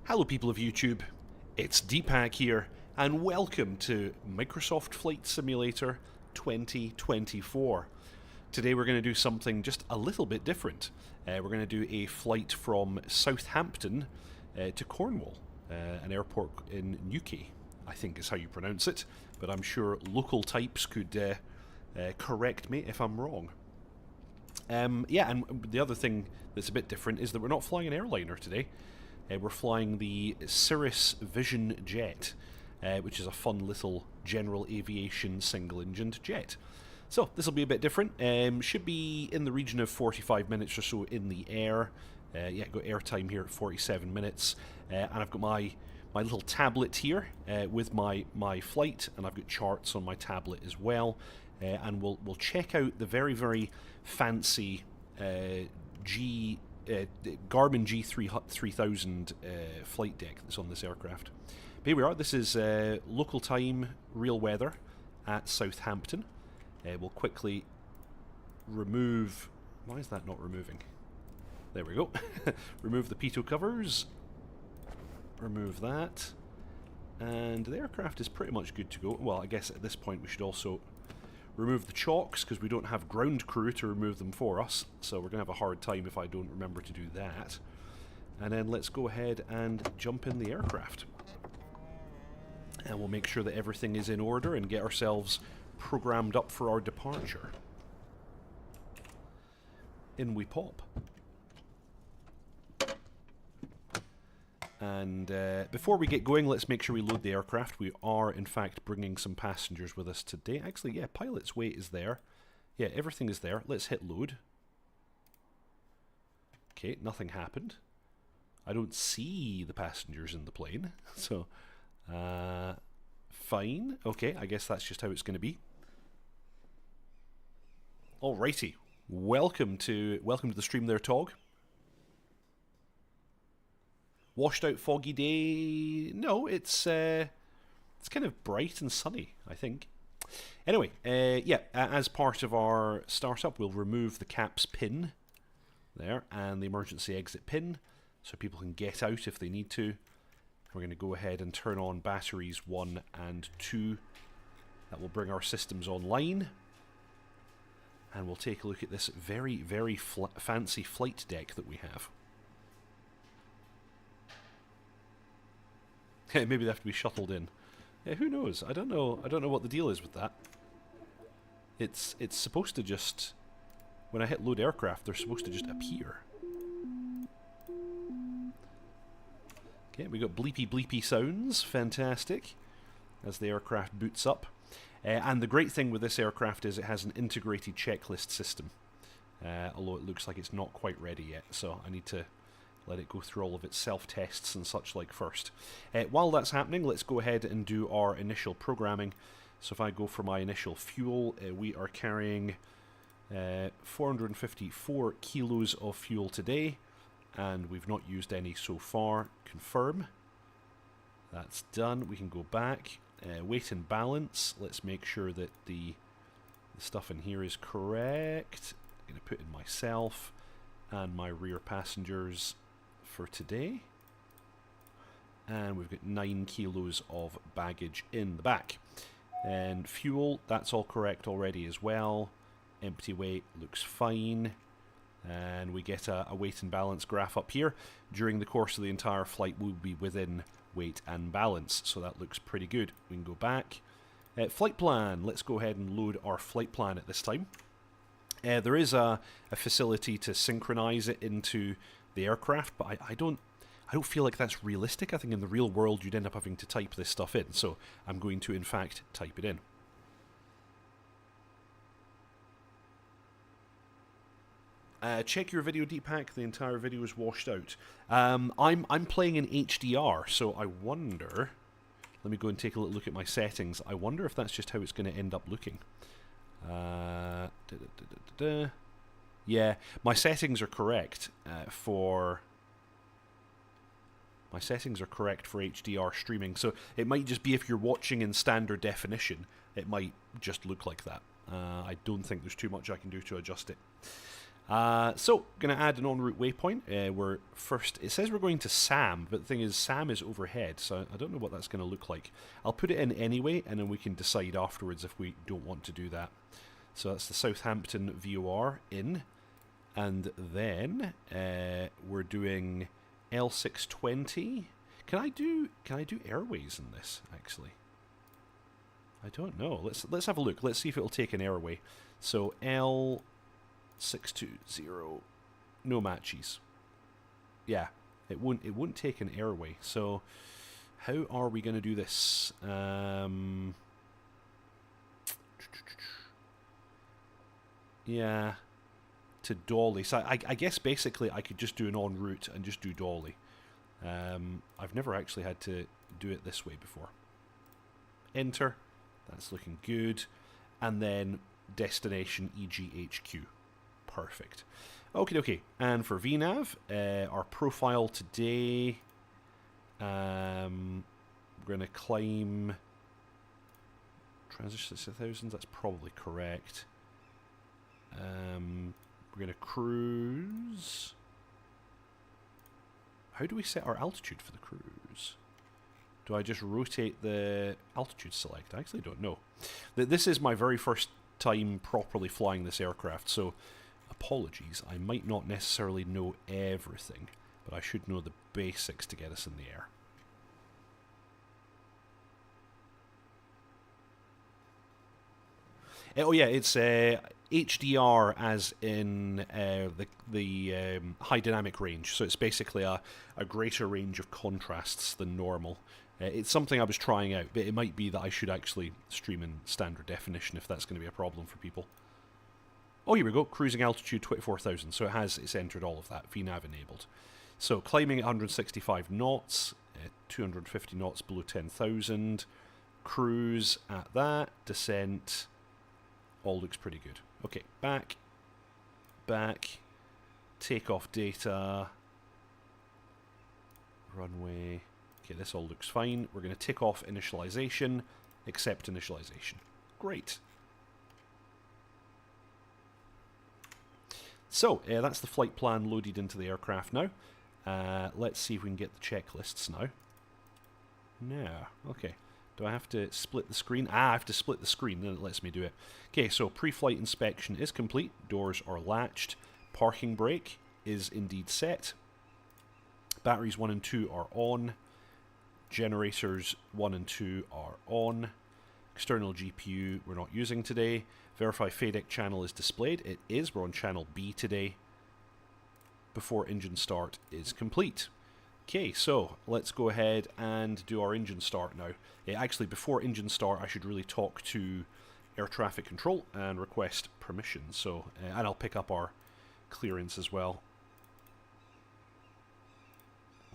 Hello people of YouTube, it's Deephack here, and welcome to Microsoft Flight Simulator 2024. Today we're going to do something just a little bit different. We're going to do a flight from Southampton to Cornwall, an airport in Newquay, I think is how you pronounce it, but I'm sure local types could correct me if I'm wrong. Yeah, and the other thing that's a bit different is that we're not flying an airliner today. We're flying the Cirrus Vision Jet, which is a fun little general aviation single-engined jet. So this will be a bit different. Should be in the region of 45 minutes or so in the air. Yeah, got airtime here at 47 minutes, and I've got my little tablet here with my flight, and I've got charts on my tablet as well. And we'll check out the very fancy Garmin G3000 flight deck that's on this aircraft. But here we are. This is local time, real weather at Southampton. We'll quickly remove... Why is that not removing? There we go. Remove the pitot covers. Remove that. And the aircraft is pretty much good to go. Well, I guess at this point we should also remove the chocks, because we don't have ground crew to remove them for us, so we're going to have a hard time if I don't remember to do that. And then let's go ahead and jump in the aircraft. And we'll make sure that everything is in order and get ourselves programmed up for our departure. In we pop. And before we get going, let's make sure we load the aircraft. We are, in fact, bringing some passengers with us today. Actually, yeah, pilot's weight is there. Yeah, everything is there. Let's hit load. Okay, nothing happened. I don't see the passengers in the plane. So, fine. Okay, I guess that's just how it's going to be. Alrighty. Welcome to the stream there, Tog. Washed out foggy day? No, it's kind of bright and sunny, I think. Anyway, yeah, as part of our startup, we'll remove the CAPS pin there and the emergency exit pin so people can get out if they need to. We're going to go ahead and turn on batteries 1 and 2. That will bring our systems online. And we'll take a look at this very fancy flight deck that we have. Maybe they have to be shuttled in. Who knows? I don't know what the deal is with that. It's supposed to just... When I hit load aircraft, they're supposed to just appear. Okay, we got bleepy sounds. Fantastic. As the aircraft boots up. And the great thing with this aircraft is it has an integrated checklist system. Although it looks like it's not quite ready yet, so I need to let it go through all of its self-tests and such like first. While that's happening, let's go ahead and do our initial programming. So if I go for my initial fuel, we are carrying 454 kilos of fuel today, and we've not used any so far. Confirm. That's done. We can go back. Weight and balance. Let's make sure that the stuff in here is correct. I'm going to put in myself and my rear passengers for today, and we've got 9 kilos of baggage in the back. And fuel, that's all correct already as well. Empty weight looks fine, and we get a weight and balance graph up here. During the course of the entire flight we'll be within weight and balance, so that looks pretty good. We can go back. Flight plan, let's go ahead and load our flight plan at this time. There is a facility to synchronize it into the aircraft, but I don't feel like that's realistic. I think in the real world you'd end up having to type this stuff in, so I'm going to in fact type it in. Check your video, Deephack. The entire video is washed out. I'm playing in HDR, so I wonder... Let me go and take a little look at my settings. I wonder if that's just how it's going to end up looking. Yeah, my settings are correct for... My settings are correct for HDR streaming, so it might just be if you're watching in standard definition, it might just look like that. I don't think there's too much I can do to adjust it. So, going to add an en route waypoint. We're first. It says we're going to Sam, but the thing is, Sam is overhead, so I don't know what that's going to look like. I'll put it in anyway, and then we can decide afterwards if we don't want to do that. So that's the Southampton VOR in, and then we're doing L620. Can I do airways in this actually? I don't know. Let's have a look. Let's see if it'll take an airway. So L620, no matches. Yeah, it won't take an airway. So how are we going to do this? Yeah, to dolly. So I guess basically I could just do an en route and just do dolly. I've never actually had to do it this way before. Enter. That's looking good. And then destination EGHQ. Perfect. Okay. And for VNAV, our profile today, we're going to climb transition to 6,000. That's probably correct. We're going to cruise. How do we set our altitude for the cruise? Do I just rotate the altitude select? I actually don't know. This is my very first time properly flying this aircraft, so apologies. I might not necessarily know everything, but I should know the basics to get us in the air. Oh yeah, it's HDR as in the high dynamic range. So it's basically a greater range of contrasts than normal. It's something I was trying out, but it might be that I should actually stream in standard definition if that's going to be a problem for people. Oh, here we go. Cruising altitude 24,000. So it's entered all of that. VNAV enabled. So climbing at 165 knots, 250 knots below 10,000. Cruise at that. Descent. All looks pretty good. Okay, back. Takeoff data. Runway. Okay, this all looks fine. We're going to tick off initialization. Accept initialization. Great. So, that's the flight plan loaded into the aircraft now. Let's see if we can get the checklists now. No. Okay. Do I have to split the screen? I have to split the screen, then it lets me do it. Okay, so pre-flight inspection is complete. Doors are latched. Parking brake is indeed set. Batteries 1 and 2 are on. Generators 1 and 2 are on. External GPU we're not using today. Verify FADEC channel is displayed. It is. We're on channel B today. Before engine start is complete. Okay, so let's go ahead and do our engine start now. Actually, before engine start, I should really talk to air traffic control and request permission. So, and I'll pick up our clearance as well.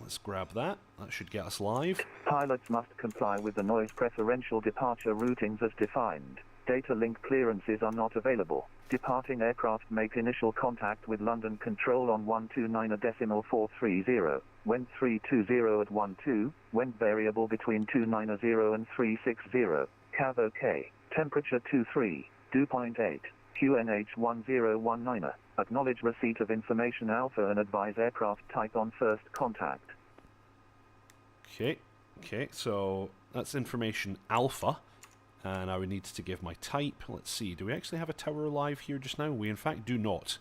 Let's grab that. That should get us live. Pilots must comply with the noise preferential departure routings as defined. Data link clearances are not available. Departing aircraft make initial contact with London Control on 129.430. Wind 320 at 12. Wind variable between 290 and 360. Cav OK. Temperature 23. Dew point 8. QNH 1019. Acknowledge receipt of information alpha and advise aircraft type on first contact. Okay, so that's information alpha. And I would need to give my type. Let's see, do we actually have a tower live here just now? We in fact do not.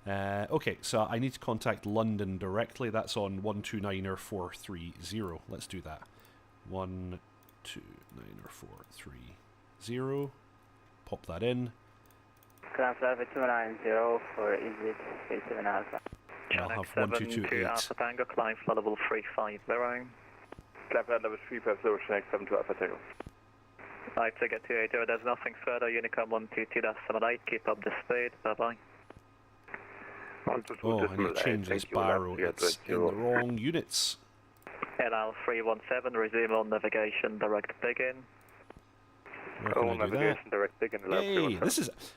Okay, so I need to contact London directly. That's on 129.430. Let's do that. 129.430. Pop that in. Ground Server 290 for exit 87 Alpha. I'll have 1228. Alpha Tango, climb flight level 350. Climb flight level 350, check 72 Alpha Tango. Right, Ticket 280, there's nothing further. Unicom 122-78, keep up the speed. Bye-bye. Oh, I need to change this barrel. It's in the wrong units. NL 317, resume on navigation, direct begin. Where can I do that? Direct begin. Hey,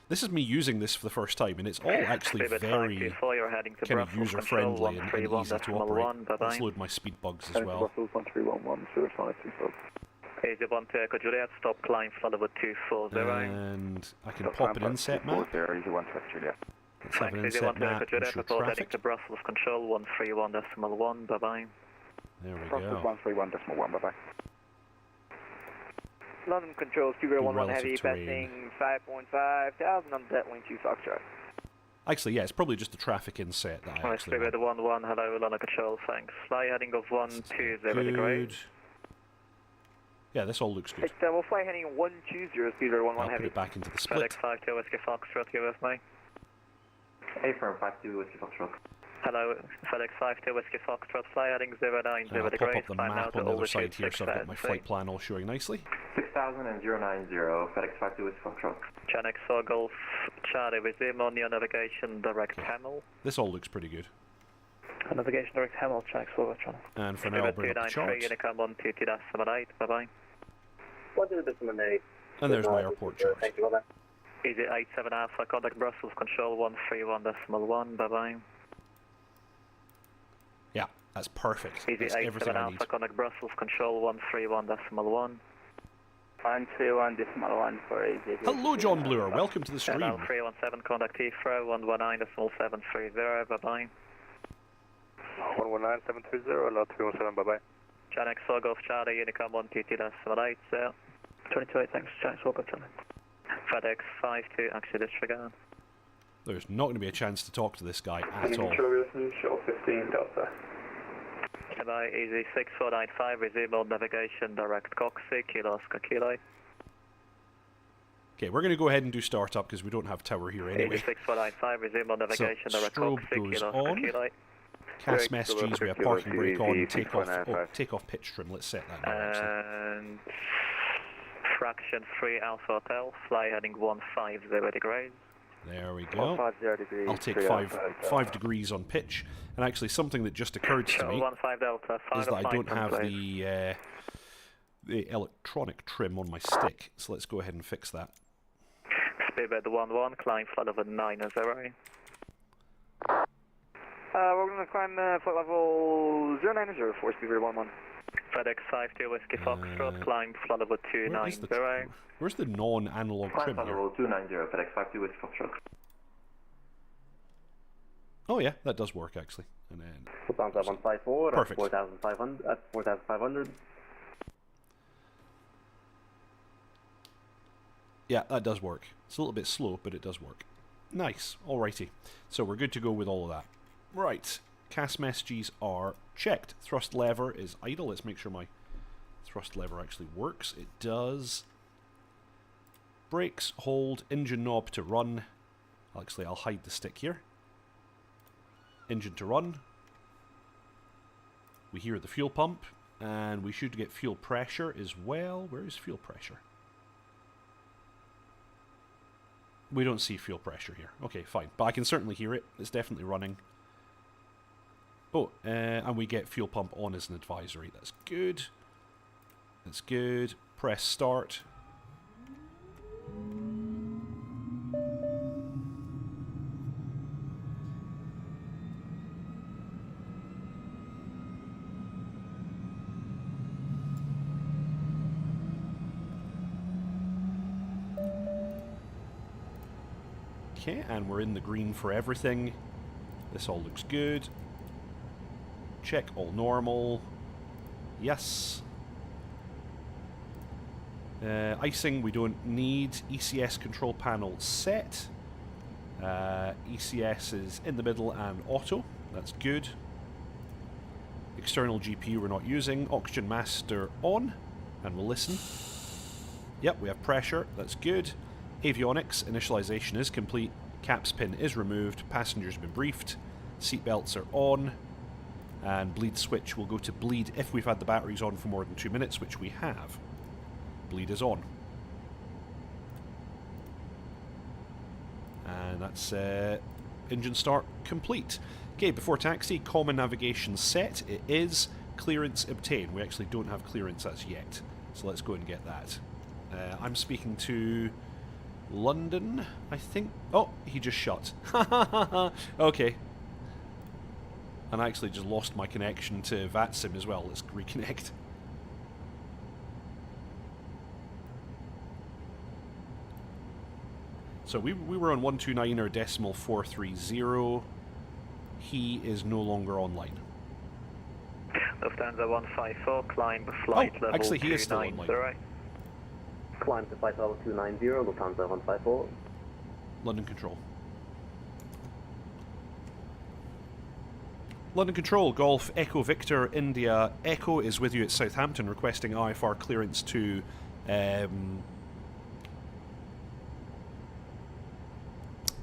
this is me using this for the first time, and it's all actually very kind of user-friendly and easy to operate. Let's load my speed bugs as well. 1311, Cirrus 525. Easy 1 to Echo Juliet, stop climb flight level 240. And I can pop an inset map. Easy 1 to Juliet. Let's have an inset map and show traffic. to Brussels Control 131.1, bye-bye. There we Brussels go. 131.1, bye-bye. London Control 2011 heavy, relative terrain. passing 5.5 thousand on that wind 2 Foxtrot. Actually, yeah, it's probably just the traffic inset that I actually Spirit want. 11, hello, London Control, thanks. Fly heading of 120 degrees. Good. Yeah, this all looks good. It's we'll fly heading 120, speed 11 I'll put heavy. it back into the split. FedEx 52 Whiskey Foxtrot, you with me? A-firm 52 Whiskey Foxtrot. Hello, FedEx 52 Whiskey Foxtrot, fly heading 090 And I'll degrees. pop up the map on the other side here so I've got my flight plan all showing nicely. 6000 and 090, FedEx 52 Whiskey Foxtrot. Janex Golf Charlie, resume on your navigation, direct Hamel. This all looks pretty good. Navigation direct Hamel, Janex Golf. And for now I'll bring up the chart. Unicom 122.8, bye-bye. 122.8. And there's my airport chart. Thank you, bye-bye. Easy 87 Alpha, contact Brussels Control 131.1, bye-bye. Yeah, that's perfect. Easy That's everything 87 I need. Alpha, contact Brussels Control 131.1. 131.1 for easy. Hello, John Bluer. Welcome to the stream. Channel 317, contact Heathrow 119.730, bye-bye. 119.730, lot 317, bye-bye. Janex Golf Charlie, Unicom 122.8, 22.8, thanks, Janex Golf Charlie. FedEx 52, actually disregard. There's not going to be a chance to talk to this guy at all. Show 15 Delta. Goodbye, easy 6495, resume on navigation, direct Coxie, Kilo Oscar Kilo. Okay, we're going to go ahead and do startup because we don't have tower here anyway. Easy 6495, resume on navigation, direct strobe Coxie, goes Kilo Oscar on. Kilo. CASM SGs, we have parking brake on, take off pitch trim. Let's set that now, actually. And fraction 3 Alpha Hotel, fly heading 150 degrees. There we go. 150 degrees. I'll take five degrees on pitch. And actually, something that just occurred to me 15 Delta, is that I don't have the electronic trim on my stick. So let's go ahead and fix that. Speedbird 11, climb flight level 90. We're going to climb flight level 090 for speedbird 11. FedEx 52 Whiskey Foxtrot, climb flight level 290. Where's the non-analog trim Climb here? level 290, FedEx 52 Whiskey Foxtrot. Oh yeah, that does work actually. And then 154 perfect. 4500 at 4500. Yeah, that does work. It's a little bit slow, but it does work. Nice. Alrighty. So we're good to go with all of that. Right. CASM SGs are checked. Thrust lever is idle. Let's make sure my thrust lever actually works. It does. Brakes, hold, engine knob to run. Actually, I'll hide the stick here. Engine to run. We hear the fuel pump, and we should get fuel pressure as well. Where is fuel pressure? We don't see fuel pressure here. Okay, fine. But I can certainly hear it. It's definitely running. Oh, and we get fuel pump on as an advisory. That's good. That's good. Press start. Okay, and we're in the green for everything. This all looks good. Check all normal. Yes. Icing, we don't need. ECS control panel set. ECS is in the middle and auto. That's good. External GPU we're not using. Oxygen master on. And we'll listen. Yep, we have pressure. That's good. Avionics, initialization is complete. Caps pin is removed. Passengers have been briefed. Seatbelts are on. And bleed switch will go to bleed if we've had the batteries on for more than 2 minutes, which we have. Bleed is on. And that's engine start complete. Okay, before taxi, common navigation set. It is. Clearance obtained. We actually don't have clearance as yet. So let's go and get that. I'm speaking to London, I think. Oh, he just shut. Okay. And I actually just lost my connection to VATSIM as well. Let's reconnect. So we were on 129 or decimal 430. He is no longer online. Lufthansa 154, climb flight level actually he is still online. 290. Climb to flight level 290, Lufthansa 154. London Control. London Control, Golf, Echo Victor, India. Echo is with you at Southampton requesting IFR clearance to...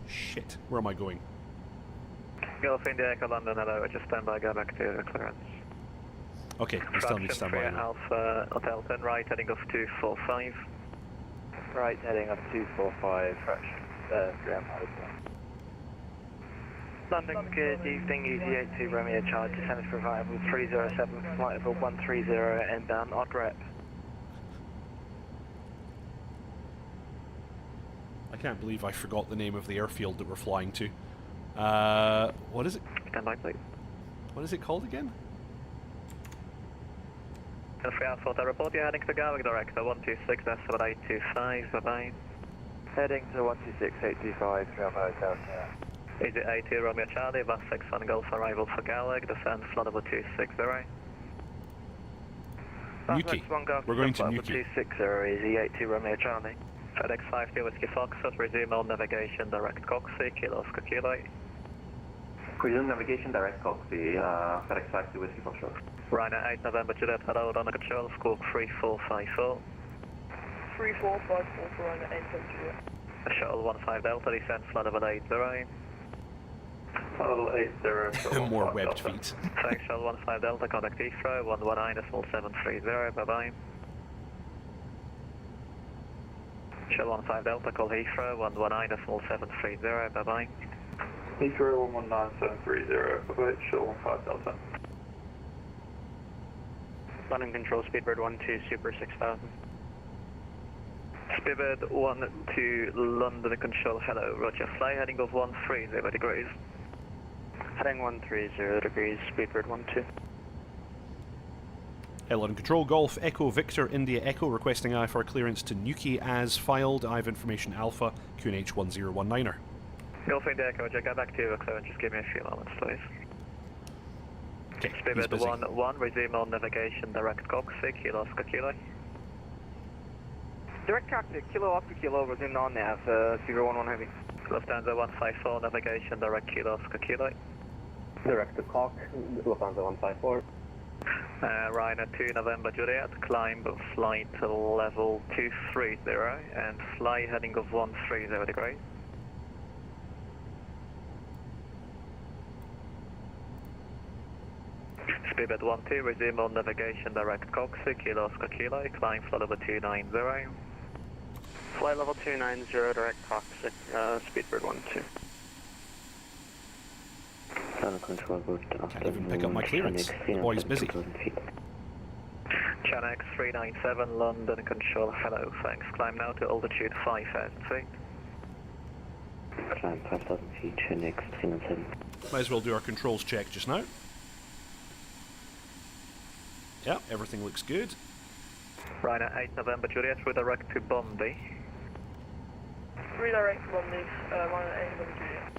shit, where am I going? Golf India Echo London, hello, just stand by, go back to clearance. Okay, he's telling me to stand by now. Alpha Hotel 10, right, heading off 245. Right, heading up 245, fresh, ground pilot. London, good evening, Easy 82 Romeo Charlie, descended for arrival 307, flight level 130, inbound, odd rep. I can't believe I forgot the name of the airfield that we're flying to. What is it? Stand by, please. What is it called again? Free Alpha Hotel, report you're heading to Gatwick Director 126, that's 7825, bye-bye. Heading to 126825, Free Alpha Hotel, yeah. Easy 82 Romeo Charlie, bus 61 Golf arrival for Gatwick, descend flight level 260. Newquay. We're going to Newquay. 260, Easy 82 Romeo Charlie. FedEx 50 Whiskey Foxtrot, resume all navigation, direct Coxie, Kilo Oscar Kilo. Resume navigation, direct Coxie, FedEx 50 Whiskey Foxtrot. Ryanair 8 November Juliet, hello, on the control, squawk 3454. 3454 for Ryanair 8 November Juliet. Shuttle 15 Delta, descend flight level 80. Level 80, More webbed feet. Thanks, Shuttle 15 Delta, contact Heathrow, 119.730, bye-bye. Shuttle 15 Delta, call Heathrow, 119.730, bye-bye. Heathrow 119.730, bye-bye, Shuttle 15 Delta. London Control, Speedbird 12, Super 6000. Speedbird 12, London Control, hello, roger, fly heading of 130 degrees. Heading 130 degrees, Speedbird 12. London Control, Golf, Echo Victor, India Echo requesting IFR clearance to Newquay as filed. I have information Alpha, QNH 1019er. Golf India Echo, roger, get back to you, clearance, just give me a few moments, please. Okay, he's Speedbird busy. 11, resume all navigation, direct Coxie, Kilo Oscar Kilo. Direct cockpit, Kilo Oscar Kilo, resumed on nav, Speedbird 11 Heavy. Lufthansa 154, navigation, direct Kilo Oscar Kilo. Direct to Cox, Lufthansa 154. Ryanair 2 November Juliet, climb flight level 230 and fly heading of 130 degrees. Speedbird 12, resume all navigation, direct Coxie, Kilo Oscar Kilo, climb flight level 290. Flight level 290, direct Coxie, Speedbird 12. Control route Can't even pick up my clearance. The boy's busy. Channel 397, London Control, hello, thanks. Climb now to altitude 5,000 feet. Climb 5,000 feet, Channel 397. Might as well do our controls check just now. Yeah, everything looks good. Ryanair 8 November Juliet, redirect to Bombay. Redirect to Bombay, Ryanair 8 November Juliet.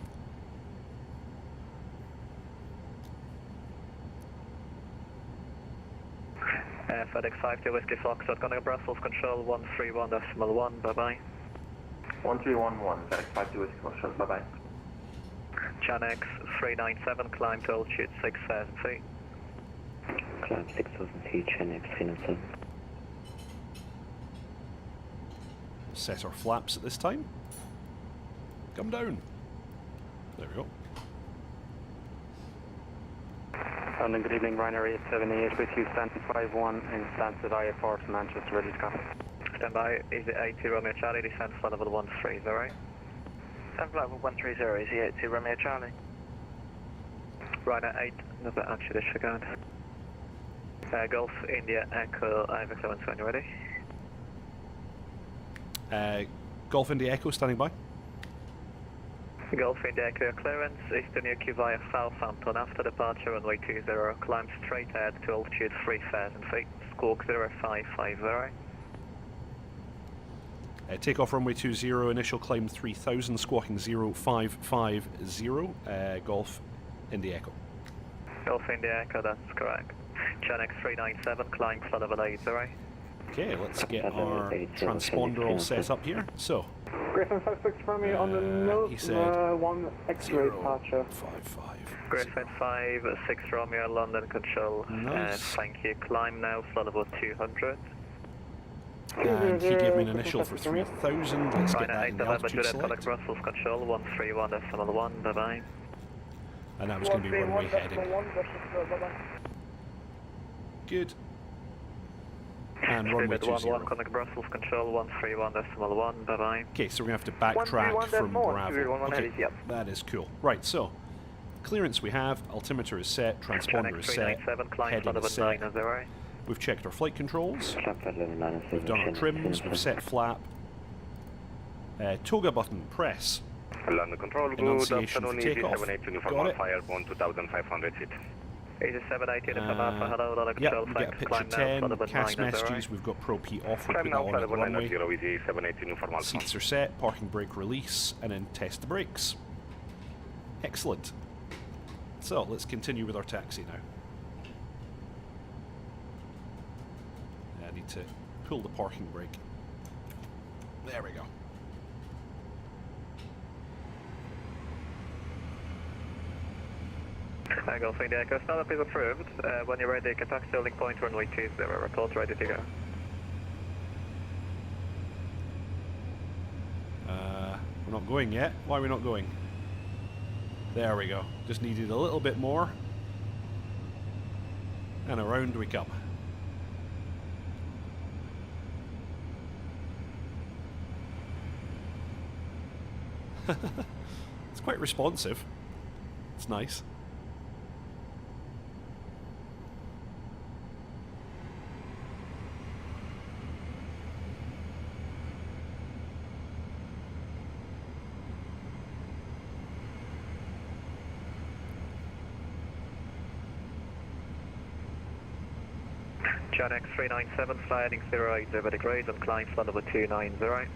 FedEx 50 Whiskey Foxtrot, going to Brussels Control 131.1, bye-bye. 1311, FedEx 50 Whiskey Foxtrot, bye-bye. Channel 397, climb to altitude 6,000 feet. Climb 6,000 feet, Channel 397. Set our flaps at this time. Come down. There we go. London, good evening, Ryanair 878 with you, stand 51 and Stansted IFR to Manchester, ready to copy. Stand by, Easy 82 Romeo Charlie, descend flight level 130. Stand flight level 130, Easy 82 Romeo Charlie. Ryanair 8, another actually disregard. Golf India Echo, IVX 720, ready? Golf India Echo standing by. Golf India Echo clearance, Eastern Newquay via Southampton after departure runway 20, climb straight ahead to altitude 3,000 feet, squawk 0550. Takeoff runway 20, initial climb 3000, squawking 0550, Golf India Echo. Golf India Echo, that's correct. Gen X397, climb flight level 80. Okay, let's get our transponder all set up here. So, Griffin 56 from me on the nose, he said 1 X-ray departure. 55. Griffin 56 Romeo, London Control. Nice. Thank you. Climb now, flight level 200. And he gave me an initial for 3000. Let's get that in the November, altitude Juliet, select. Brussels Control, 131.1, bye-bye. And that was going to be runway heading. Good. And runway 20. Connect Brussels Control, 131.1, bye-bye. Okay, so we're going to have to backtrack from Bravo. Okay, that is cool. Right, so clearance we have, altimeter is set, transponder is set, heading is set. We've checked our flight controls, we've done our trims, we've set flap. Toga button, press. London Control, good Enunciation afternoon, for takeoff. 782 Uniform Got it. Alpha, 12500 feet. 8780 Uniform Alpha, hello, London Yeah, Control, we get a thanks. picture Climb now, 10, flight level cast 9, messages, we've got Pro P off, we'll Climb put that now, on flight at the level runway. 90, easy 782 Uniform Alpha. Seats are set, parking brake release, and then test the brakes. Excellent. So, let's continue with our taxi now. I need to pull the parking brake. There we go. Golf India Echo, stand-up is approved. When you're ready, contact Sterling Point, runway 20, report ready to go. We're not going yet. Why are we not going? There we go. Just needed a little bit more. And around we come. It's quite responsive. It's nice. Gen X397, sliding 080 degrees and climb flight level 290.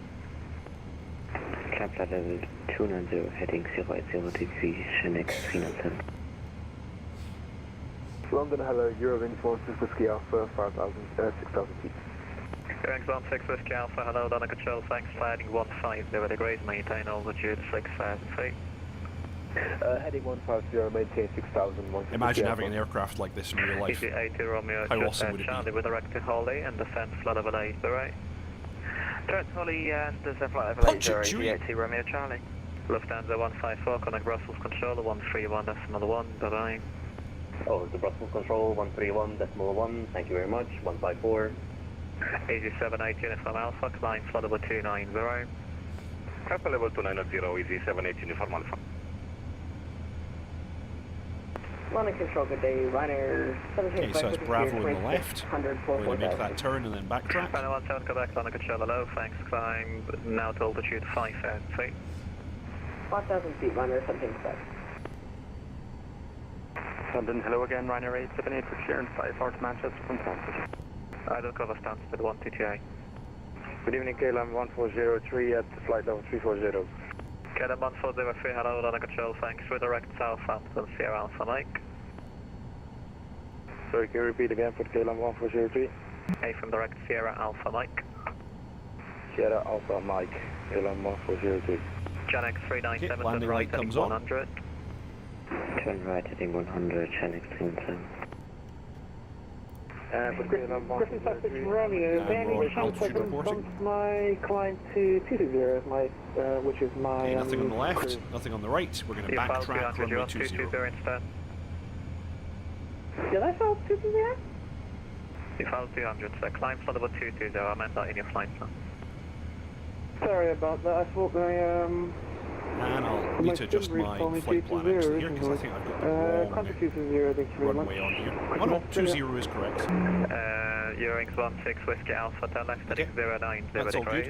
Climb flight level 290, heading 080 degrees, Gen X397. London, hello, Eurowings 16 Whiskey Alpha, 6,000 feet. Eurowings 16 Whiskey Alpha, hello, London Control, thanks, sliding 150 degrees, maintain altitude 6,000 feet. Heading 150, maintain 6,000. Imagine having an aircraft like this in real life. Easy 80 Romeo, How awesome would it Charlie be? with direct to Holly and descend flight level 80, right? Direct to Holly and descend flight level Punch 80, it, Chewie. 80 Romeo Charlie. Lufthansa 154, connect Brussels Control, 131.1, bye-bye. Oh, the Brussels Control, 131.1, thank you very much, 154. Easy 780 Uniform Alpha, climb flight level 290. Alpha level 290, easy 782 Uniform Alpha. London Control, good day. Ryanair 17. Okay, so that's Bravo on the left. We're going to make that turn and then backtrack. Runway 17, Quebec, London Control, hello, thanks, climb now to altitude 5,000 feet. 5,000 feet, Ryanair 17 Quebec. London, hello again, Ryanair 878 for Sharon 54 to Manchester from Stansted. I don't cover Stansted 1 TTA. Good evening, KLM 1403 at flight level 340. KLM 1403, hello, London Control, thanks, redirect Southampton, Sierra Alpha Mike. Sorry, can you repeat again for KLM 1403? A from direct Sierra Alpha Mike. Sierra Alpha Mike, KLM 1403. Gen X397 Okay, to landing right light heading comes on. 100. Turn right, heading 100, Gen X397. Griffin 56 Romeo, And landing we're 10 altitude seconds, reporting. bumps my climb to 220, my, which is my... Okay, nothing on the left, nothing on the right. We're going to You filed backtrack 200, you runway want 20. 220 instead. Did I fall 220? You filed 200, so climb flight level 220, I meant that in your flight plan. Sorry about that, I thought And I'll need to adjust my flight plan actually here because I think I've got the wrong contact 220, thank you very much. runway on here. Oh no, 20 is correct. Eurowings 16 Whiskey Alpha, turn left Okay, heading 090 that's all degrees.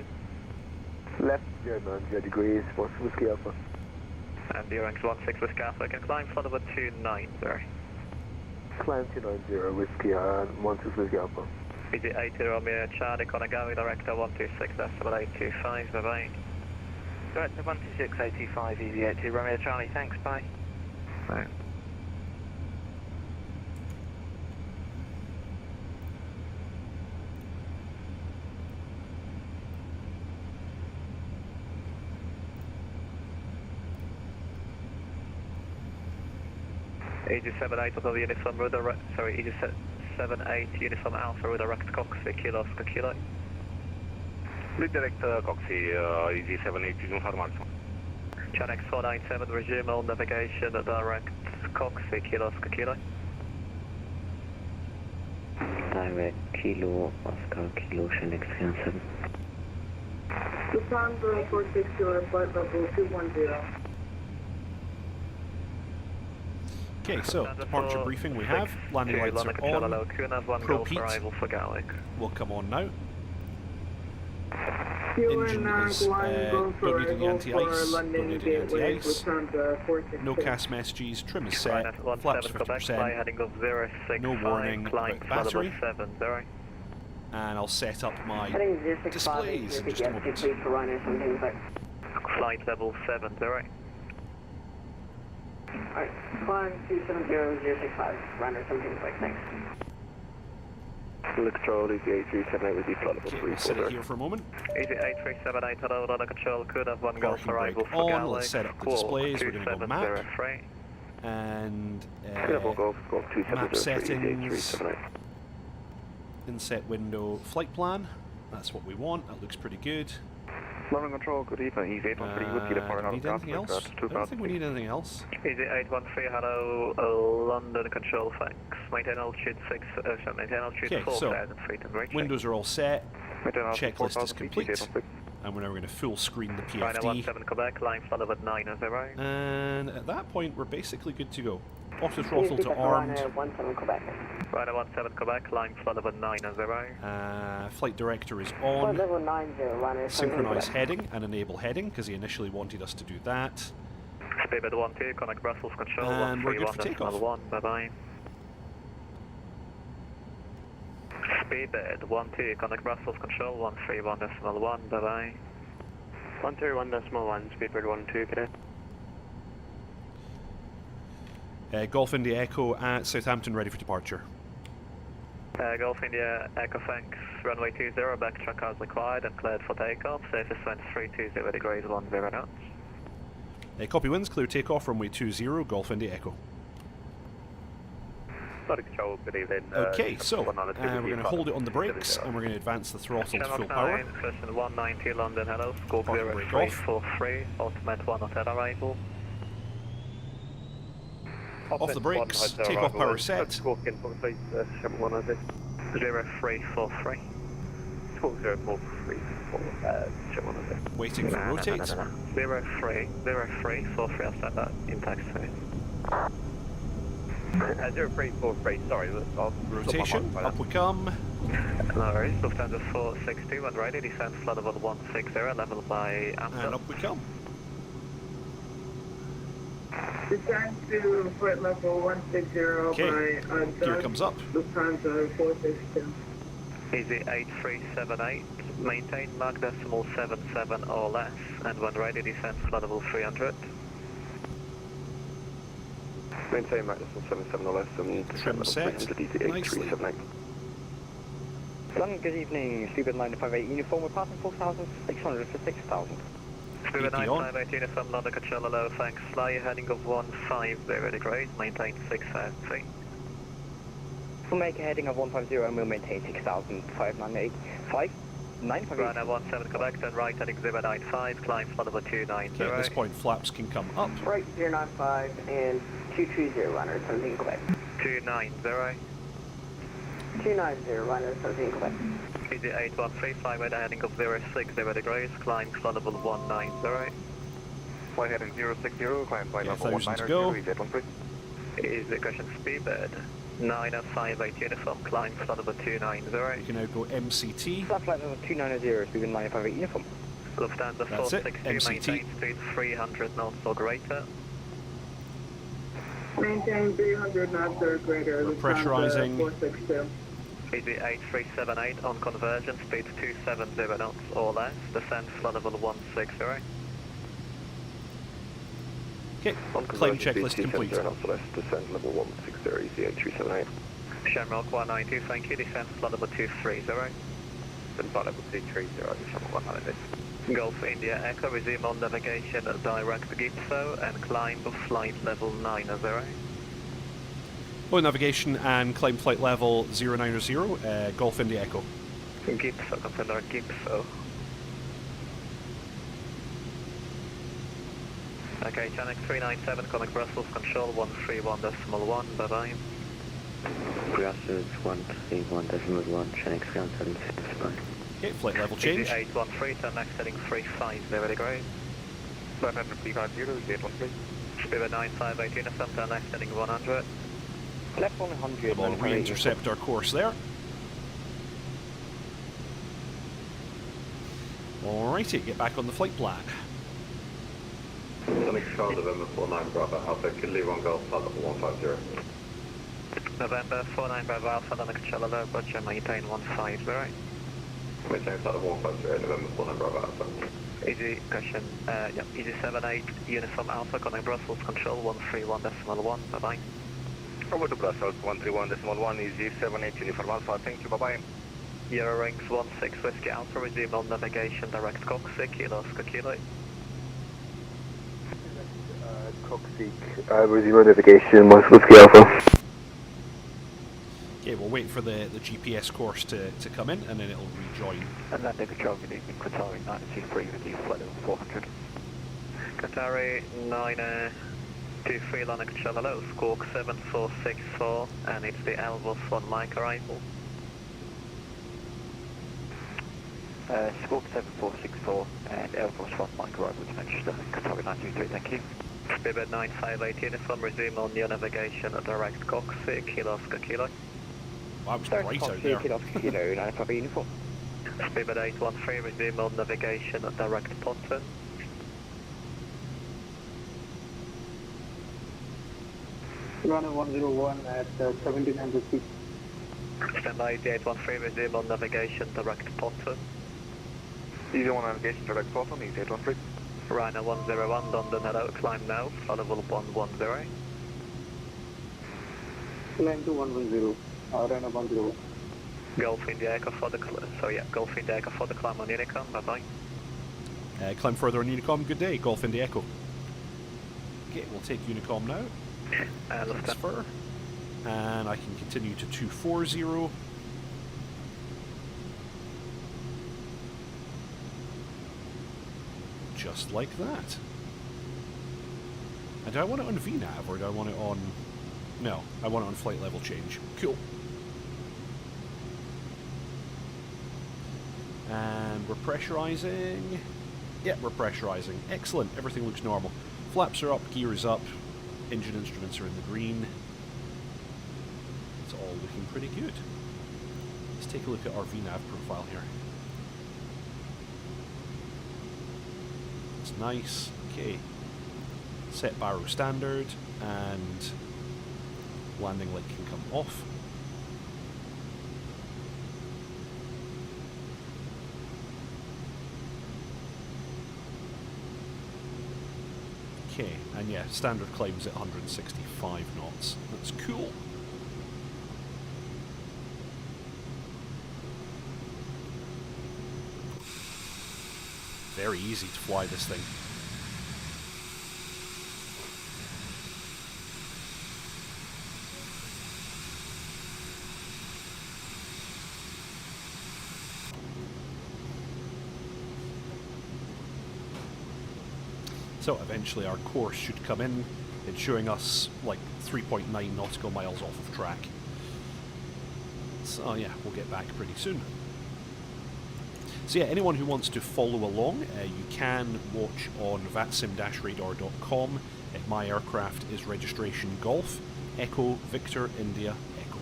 good. Left 090 degrees, for Whiskey Alpha. And Eurowings 16 Whiskey Alpha, can climb flight level 290. Climb 290, Whiskey, 16 Whiskey Alpha. Easy 80 Romeo Charlie, Konagawa, director 126.825, bye-bye. Director 126.825, easy 80 Romeo Charlie, thanks, bye. Bye. Aegis 78 Hotel Uniform Rudder, sorry, Aegis 78 Uniform Alpha Rudder Rocket Coxie, Kilo Oscar Kilo. Lead Director Coxie, Easy 78 information. Channel X497, resume all navigation, direct Coxie, Kilo Oscar Kilo. Direct Kilo Oscar Kilo Channel X37. Lufthansa 460, flight level 210. Okay, so departure briefing we have. Landing lights are on. Pro Pete will come on now. Engine is don't need any anti-ice. Don't need any anti-ice. No CAS messages. Trim is set. Flaps 50%. No warning about battery. And I'll set up my displays in just a moment. Flight level 70. Alright, climb 270.065, runner 17 flight, thanks. Control, Easy 8378 with you, flight level Okay, 3. we'll set it here for a moment. Easy 8378, hello, runner control, could have one Gulf Parking arrival brake for on, Galway. let's set up the displays, we're going to go map. And map settings, inset window, flight plan, that's what we want, that looks pretty good. London Control, good evening. Easy 813 Whiskey departing out of Need anything else? I don't think we need anything else. Easy 813, hello, London Control, thanks. Maintain altitude 4,000 feet and reach. Windows are all set, checklist is complete, and we're now going to full screen the Ryder PFD. 17 Quebec, line flood over 90. And at that point we're basically good to go. Auto throttle to armed. Ryder 17 Quebec. Ryder 17 Quebec, line flood over 90. Flight director is Flight on. level 90, runner 17 Synchronise Quebec. heading and enable heading because he initially wanted us to do that. Speedbird 12, connect Brussels control, And we're good for takeoff. 131.1, bye-bye. Speedbird 12, connect Brussels control, 131.1, bye-bye. 131.1, Speedbird 12, good day. Golf India Echo at Southampton, ready for departure. Golf India Echo, thanks. Runway 20, backtrack as required and cleared for takeoff. Surface winds 320 degrees, 10 knots. Copy winds, clear takeoff, runway 20, Golf India Echo. Control, good evening. Okay, so we're going to hold it on the brakes and we're going to advance the throttle to full power. Person 190 London, hello. Scope Parking brake off. 0343, ultimate 1 hotel arrival. Off the brakes, takeoff power set. 0343. 4043. Waiting for rotate. 0343, I'll set that in taxi. 0343, sorry. Rotation, up we come. No worries, Lufthansa 460, when ready, descend flood level 160, level by Amsterdam. And up we come. Descend to flight level 160 Okay, by gear comes up. Lufthansa 462. Easy 8378, maintain Mach decimal 77 or less, and when ready, descend flood level 300. Maintain Mach decimal 77 or less and Trim set, nicely. London, good evening. Speedbird 958 uniform. We're passing 4,600 for 6,000. Speedbird 958 uniform, London control low, thanks. Fly heading of 150 degrees, maintain 6,000 feet. We'll make a heading of 150 and we'll maintain 6,598. 958. Ryder 17 Quebec, then right heading 095, climb flood level 290. Okay, at this point flaps can come up. Right 095 and 230 runner 17 Quebec. 290. 290 runner 17 Quebec. Easy 813, fly weather heading of 060 degrees, climb flood level 190. Flight heading 060, climb flight level 1,000 to go. 190. Easy question Speedbird 958 uniform, climb flood level 290. We can now go MCT. Flight level 290, Speedbird 958 uniform. Lufthansa That's it, 460, MCT. maintain speed 300 knots or greater. Maintain 300 knots or greater. We're pressurising. 462. Easy 8378 on conversion, speed 270 knots or less, descent flow level 160. Okay, climb checklist complete. Descent level 160, easy 8378. Shamrock 192, thank you, descent flow level 230. Descent flow level 230, Shamrock 192. Golf India Echo, resume on navigation, direct Gipso, and climb flight level 90. Oh, navigation and climb flight level 090, Golf India Echo. Gipso, consider Gipso. Okay, Channel 397, coming Brussels, control 131.1, bye-bye. Brussels 131.1, Channel 397, bye. Okay, flight level change. 813, turn next heading 350 degree. 550, 813. Spirit 9518, affirm turn next heading 100. Left 100. We'll re-intercept our course there. Alrighty, get back on the flight plan. Sonic Charlie November 49 Bravo Alpha, could leave on Golf flight level 150. November 49 Bravo Alpha, Lenox Charlie, Roger, maintain 150. Maintain flight level 150, November 49 Bravo Alpha. Easy question, easy 78, Uniform Alpha, calling Brussels, control 131.1, bye-bye. Over to Brussels 131.1, easy 78 Uniform Alpha, thank you, bye-bye. Euro rings 16 Whiskey Alpha, resume on navigation, direct Coxie, Kilo Oscar Kilo. Coxie, resume navigation, Whiskey Alpha. Okay, we'll wait for the GPS course to come in and then it'll rejoin. And landing control, good evening, Qatari 923 with you, flight level 400. Qatari 923, landing control, hello, squawk 7464, and it's the Elvis 1 mic arrival. Squawk 7464, and Elvis 1 mic arrival to Manchester, Qatari 923, thank you. Spirit 958 uniform, resume on your navigation, direct Coxie, Kilo Oscar Kilo. I was right out there. Kilo Oscar Kilo, 95 uniform. Spirit 813, resume on navigation, direct Ponton. Runner 101 at 1700 feet. Standby 813, resume on navigation, direct Ponton. Easy 1 navigation, direct Ponton, easy 813. Ryanair 101, London, hello, climb now, flow level 110. Climb to 110, Ryanair 101. Golf India Echo for the Golf India Echo for the climb on Unicom, bye-bye. Climb further on Unicom, good day, Golf India Echo. Okay, we'll take Unicom now. Transfer. And I can continue to 240. Just like that. And do I want it on VNAV or do I want it on... No, I want it on flight level change. Cool. And we're pressurizing. Yeah, we're pressurizing. Excellent, everything looks normal. Flaps are up, gear is up, engine instruments are in the green. It's all looking pretty good. Let's take a look at our VNAV profile here. It's nice. Okay. Set baro standard and landing light can come off. Okay, and yeah, standard climbs at 165 knots. That's cool. Very easy to fly this thing. So eventually our course should come in. It's showing us like 3.9 nautical miles off of track. So yeah, we'll get back pretty soon. So yeah, anyone who wants to follow along, you can watch on vatsim-radar.com. My aircraft is registration Golf, Echo, Victor, India, Echo.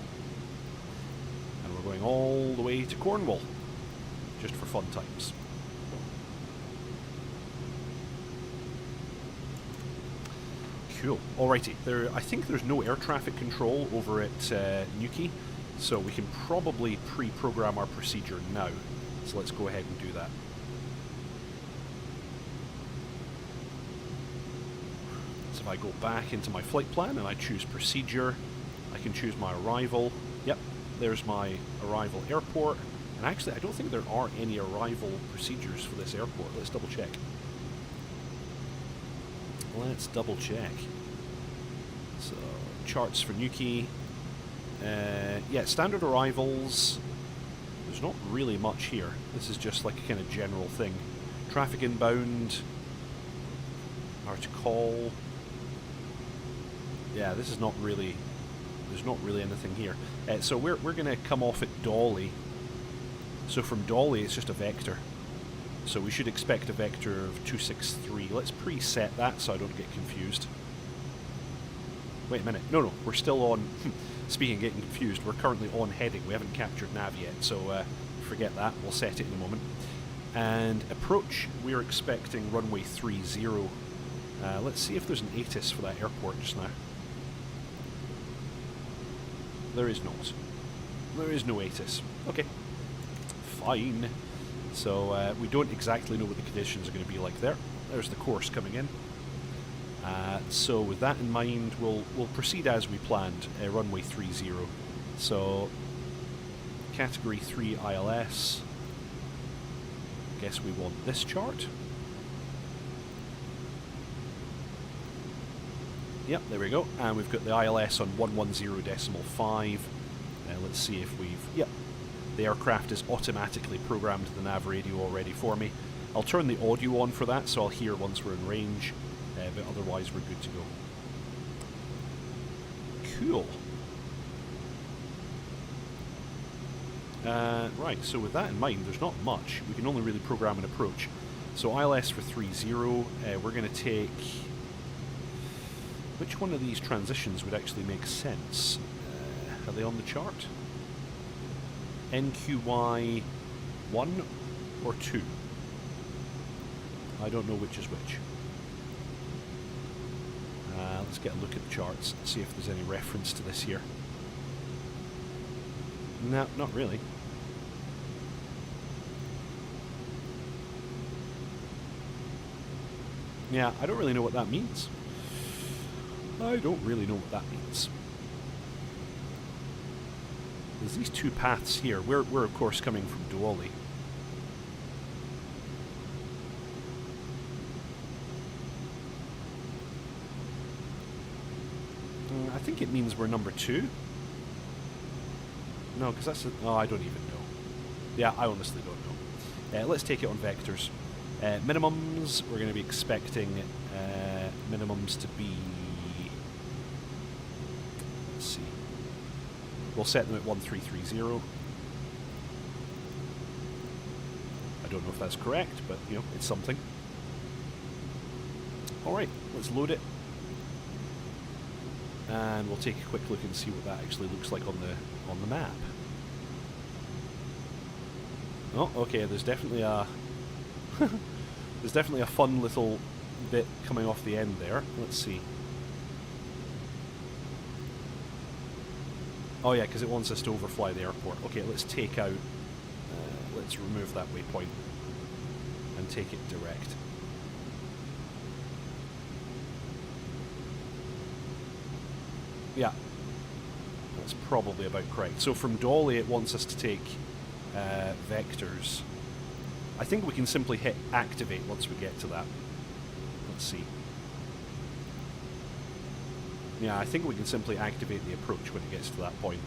And we're going all the way to Cornwall, just for fun times. Cool. Alrighty, I think there's no air traffic control over at Newquay, So we can probably pre-program our procedure now. So let's go ahead and do that. So if I go back into my flight plan and I choose procedure, I can choose my arrival. Yep, there's my arrival airport. And actually, I don't think there are any arrival procedures for this airport. Let's double check. Let's double check. So, charts for Newquay. Yeah, standard arrivals. There's not really much here. This is just like a kind of general thing. Traffic inbound. Or to call. Yeah, this is not really... There's not really anything here. So we're going to come off at Dolly. So from Dolly, it's just a vector. So we should expect a vector of 263. Let's preset that so I don't get confused. Wait a minute. No, we're still on... Speaking of getting confused, we're currently on heading. We haven't captured nav yet, so forget that. We'll set it in a moment. And approach, we're expecting runway 30. Let's see if there's an ATIS for that airport just now. There is not. There is no ATIS. Okay. Fine. So we don't exactly know what the conditions are going to be like there. There's the course coming in. So with that in mind, we'll proceed as we planned. Runway 30. So category 3 ILS. Guess we want this chart. Yep, there we go. And we've got the ILS on 110.5. Let's see if we've... Yep. The aircraft is automatically programmed to the nav radio already for me. I'll turn the audio on for that, so I'll hear once we're in range, but otherwise we're good to go. Cool. Right, so with that in mind, there's not much. We can only really program an approach. So ILS for 30, we're going to take... Which one of these transitions would actually make sense? Are they on the chart? NQY 1 or 2? I don't know which is which. Let's get a look at the charts and see if there's any reference to this here. No, not really. Yeah, I don't really know what that means. I don't really know what that means. There's these two paths here. We're of course coming from Duoli. I think it means we're number 2. No, because that's... Oh, I don't even know. Yeah, I honestly don't know. Let's take it on vectors. Minimums, we're going to be expecting minimums to be... Let's see. We'll set them at 1330. I don't know if that's correct, but, you know, it's something. Alright, let's load it. And we'll take a quick look and see what that actually looks like on the map. Oh, okay, there's definitely a... there's definitely a fun little bit coming off the end there. Let's see. Oh yeah, because it wants us to overfly the airport. Okay, let's take out... let's remove that waypoint and take it direct. Yeah, that's probably about correct. So from Dolly it wants us to take vectors. I think we can simply hit activate once we get to that. Let's see. Yeah, I think we can simply activate the approach when it gets to that point.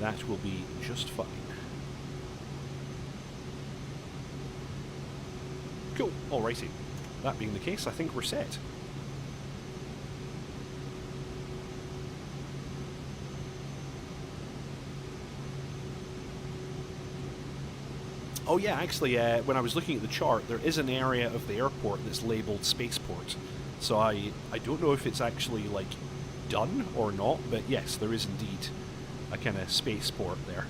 That will be just fine. Cool, alrighty. That being the case, I think we're set. Oh yeah, actually, when I was looking at the chart, there is an area of the airport that's labelled spaceport. So I don't know if it's actually, like, done or not, but yes, there is indeed a kind of spaceport there.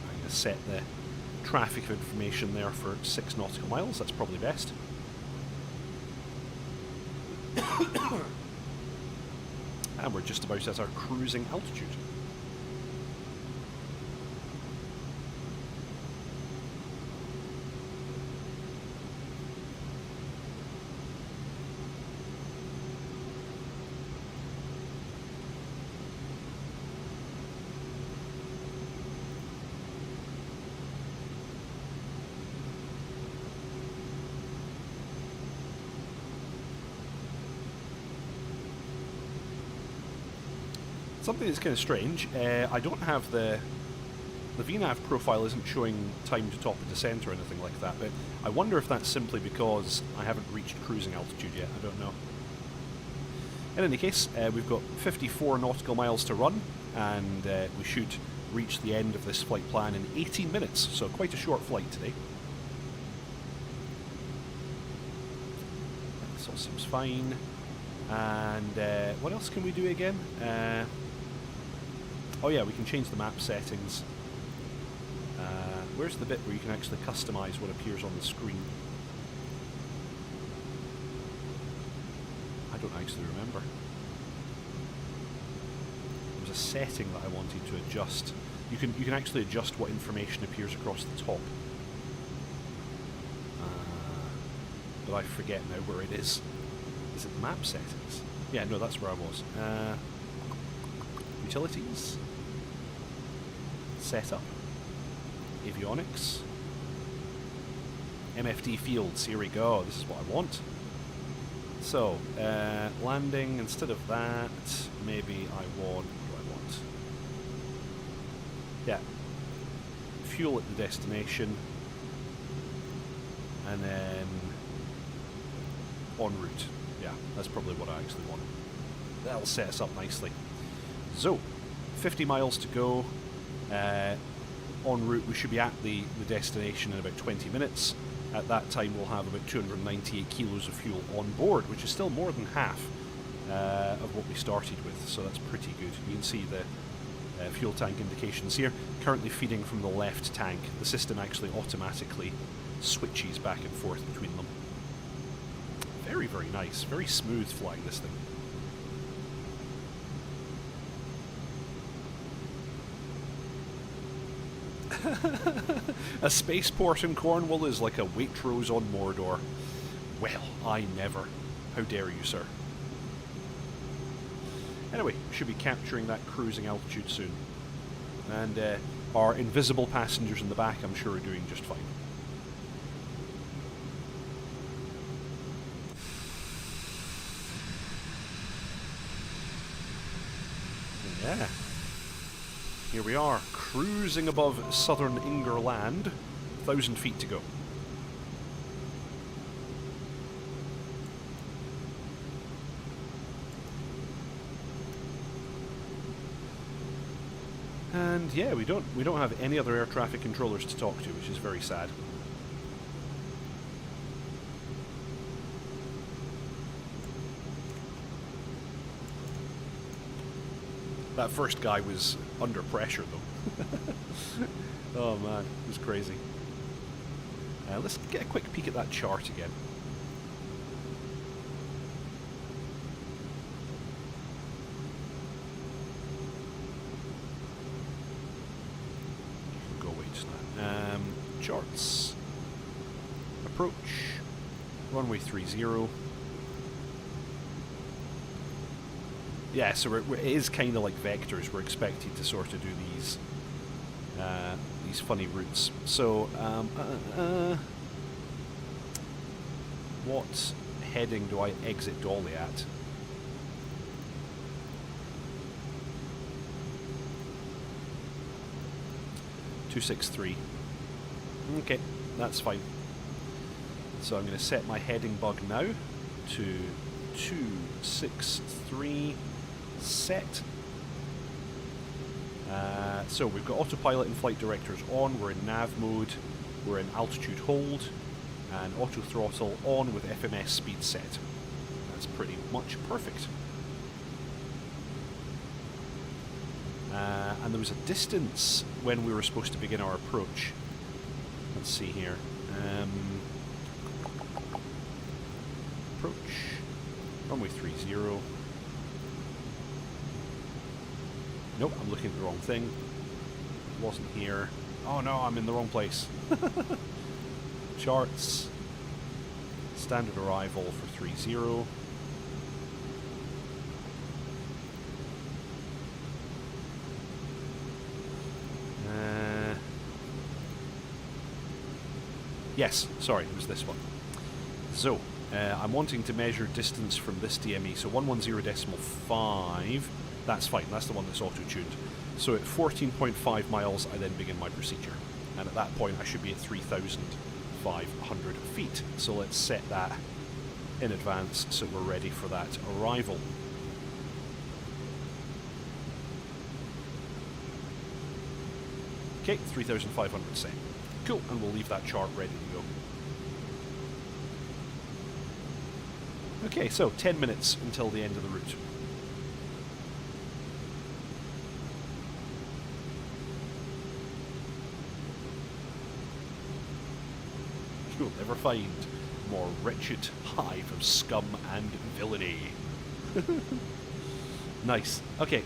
I'm going to set the traffic information there for 6 nautical miles, that's probably best. And we're just about at our cruising altitude. Something that's kind of strange, I don't have the VNAV profile isn't showing time to top of descent or anything like that, but I wonder if that's simply because I haven't reached cruising altitude yet, I don't know. In any case, we've got 54 nautical miles to run, and we should reach the end of this flight plan in 18 minutes, so quite a short flight today. This all seems fine. And what else can we do again? Oh yeah, we can change the map settings. Where's the bit where you can actually customize what appears on the screen? I don't actually remember. There was a setting that I wanted to adjust. You can actually adjust what information appears across the top. But I forget now where it is. Is it the map settings? Yeah, no, that's where I was. Utilities. Setup. Avionics. MFD fields, here we go. This is what I want. So, landing, instead of that, maybe I want, what do I want? Yeah. Fuel at the destination. And then en route. Yeah, that's probably what I actually want. That'll set us up nicely. So, 50 miles to go. En route, we should be at the destination in about 20 minutes. At that time, we'll have about 298 kilos of fuel on board, which is still more than half of what we started with, so that's pretty good. You can see the fuel tank indications here. Currently feeding from the left tank. The system actually automatically switches back and forth between them. Very, very nice. Very smooth flying this thing. A spaceport in Cornwall is like a Waitrose on Mordor. Well, I never. How dare you, sir? Anyway, should be capturing that cruising altitude soon. And our invisible passengers in the back, I'm sure, are doing just fine. Yeah. Here we are, cruising above southern Inger Land, 1,000 feet to go. And yeah, we don't have any other air traffic controllers to talk to, which is very sad. That first guy was under pressure, though. Oh man, it was crazy. Let's get a quick peek at that chart again. You can go away just now. Charts. Approach. Runway 30. Yeah, so it is kind of like vectors. We're expected to sort of do these funny routes. So, what heading do I exit Dolly at? .263. Okay, that's fine. So I'm going to set my heading bug now to 263. Set. So we've got autopilot and flight directors on, we're in nav mode, we're in altitude hold, and auto throttle on with FMS speed set. That's pretty much perfect. And there was a distance when we were supposed to begin our approach. Let's see here. Approach. Runway 30. Nope, I'm looking at the wrong thing. Wasn't here. Oh no, I'm in the wrong place. Charts. Standard arrival for 30. Yes, sorry, it was this one. So, I'm wanting to measure distance from this DME, so 110.5, that's fine, that's the one that's auto-tuned. So at 14.5 miles, I then begin my procedure. And at that point, I should be at 3,500 feet. So let's set that in advance so we're ready for that arrival. Okay, 3,500 set. Cool, and we'll leave that chart ready to go. Okay, so 10 minutes until the end of the route. You'll never find more wretched hive of scum and villainy. Nice. Okay.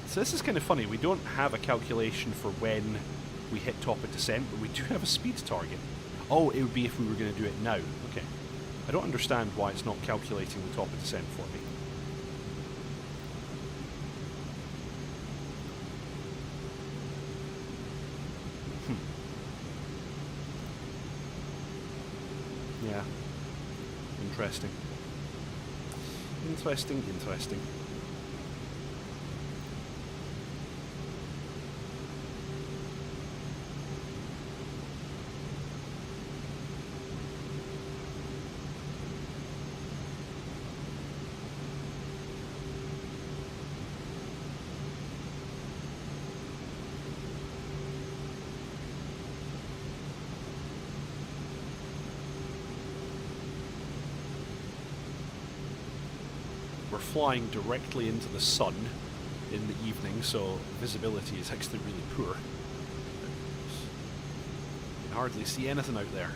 So this is kind of funny. We don't have a calculation for when we hit top of descent, but we do have a speed target. Oh, it would be if we were going to do it now. Okay. I don't understand why it's not calculating the top of descent for me. Yeah. Interesting. Interesting. We're flying directly into the sun in the evening, so visibility is actually really poor. You can hardly see anything out there.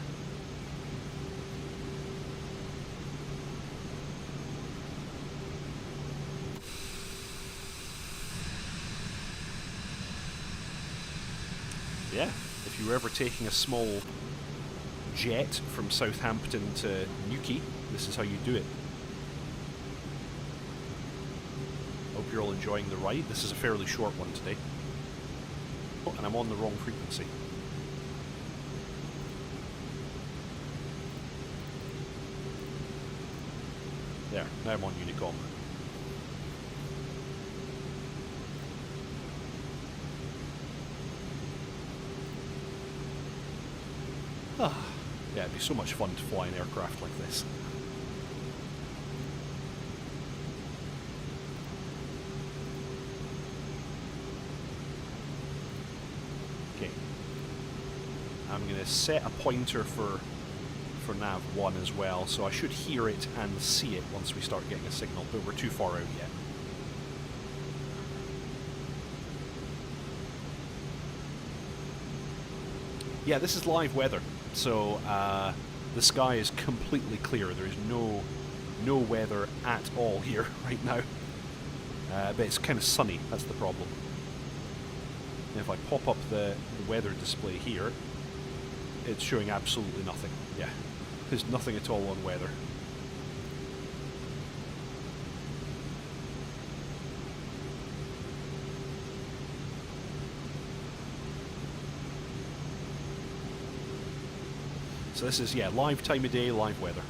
Yeah, if you were ever taking a small jet from Southampton to Newquay, this is how you do it. Hope you're all enjoying the ride. This is a fairly short one today. Oh, and I'm on the wrong frequency. There, now I'm on Unicom. Yeah, it'd be so much fun to fly an aircraft like this. Okay. I'm going to set a pointer for nav 1 as well, so I should hear it and see it once we start getting a signal, but we're too far out yet. Yeah, this is live weather, so the sky is completely clear. There is no weather at all here right now, but it's kind of sunny. That's the problem. And if I pop up the weather display here, it's showing absolutely nothing. Yeah, there's nothing at all on weather. So this is, yeah, live time of day, live weather.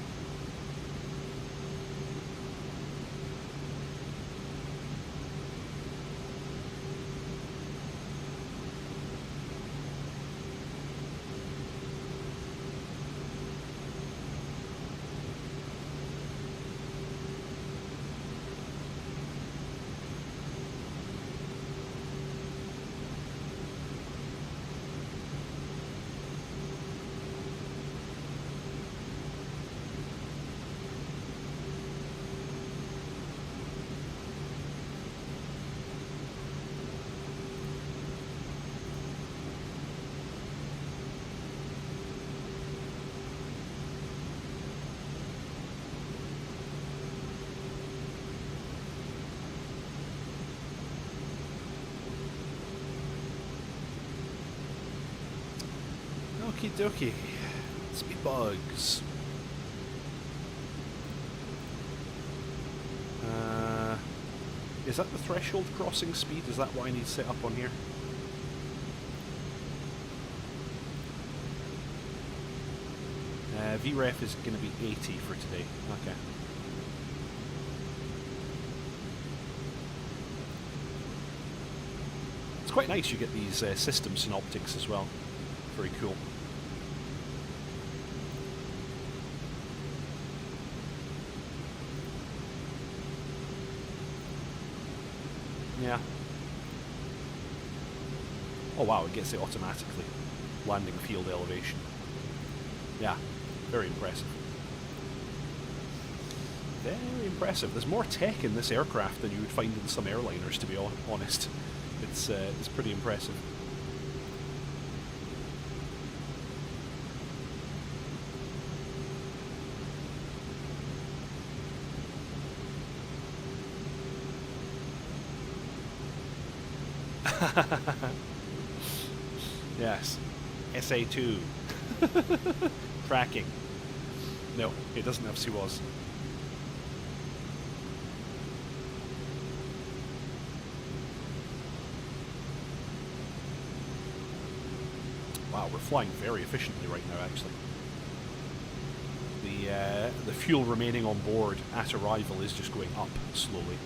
Okie dokie. Speed bugs. Is that the threshold crossing speed? Is that what I need set up on here? VREF is going to be 80 for today. Okay. It's quite nice you get these system synoptics as well. Very cool. Yeah. Oh wow, it gets it automatically. Landing field elevation. Yeah, very impressive. Very impressive. There's more tech in this aircraft than you would find in some airliners, to be honest. It's pretty impressive. Yes. SA2. Tracking. No, it doesn't have CWAS. Wow, we're flying very efficiently right now, actually. The fuel remaining on board at arrival is just going up slowly.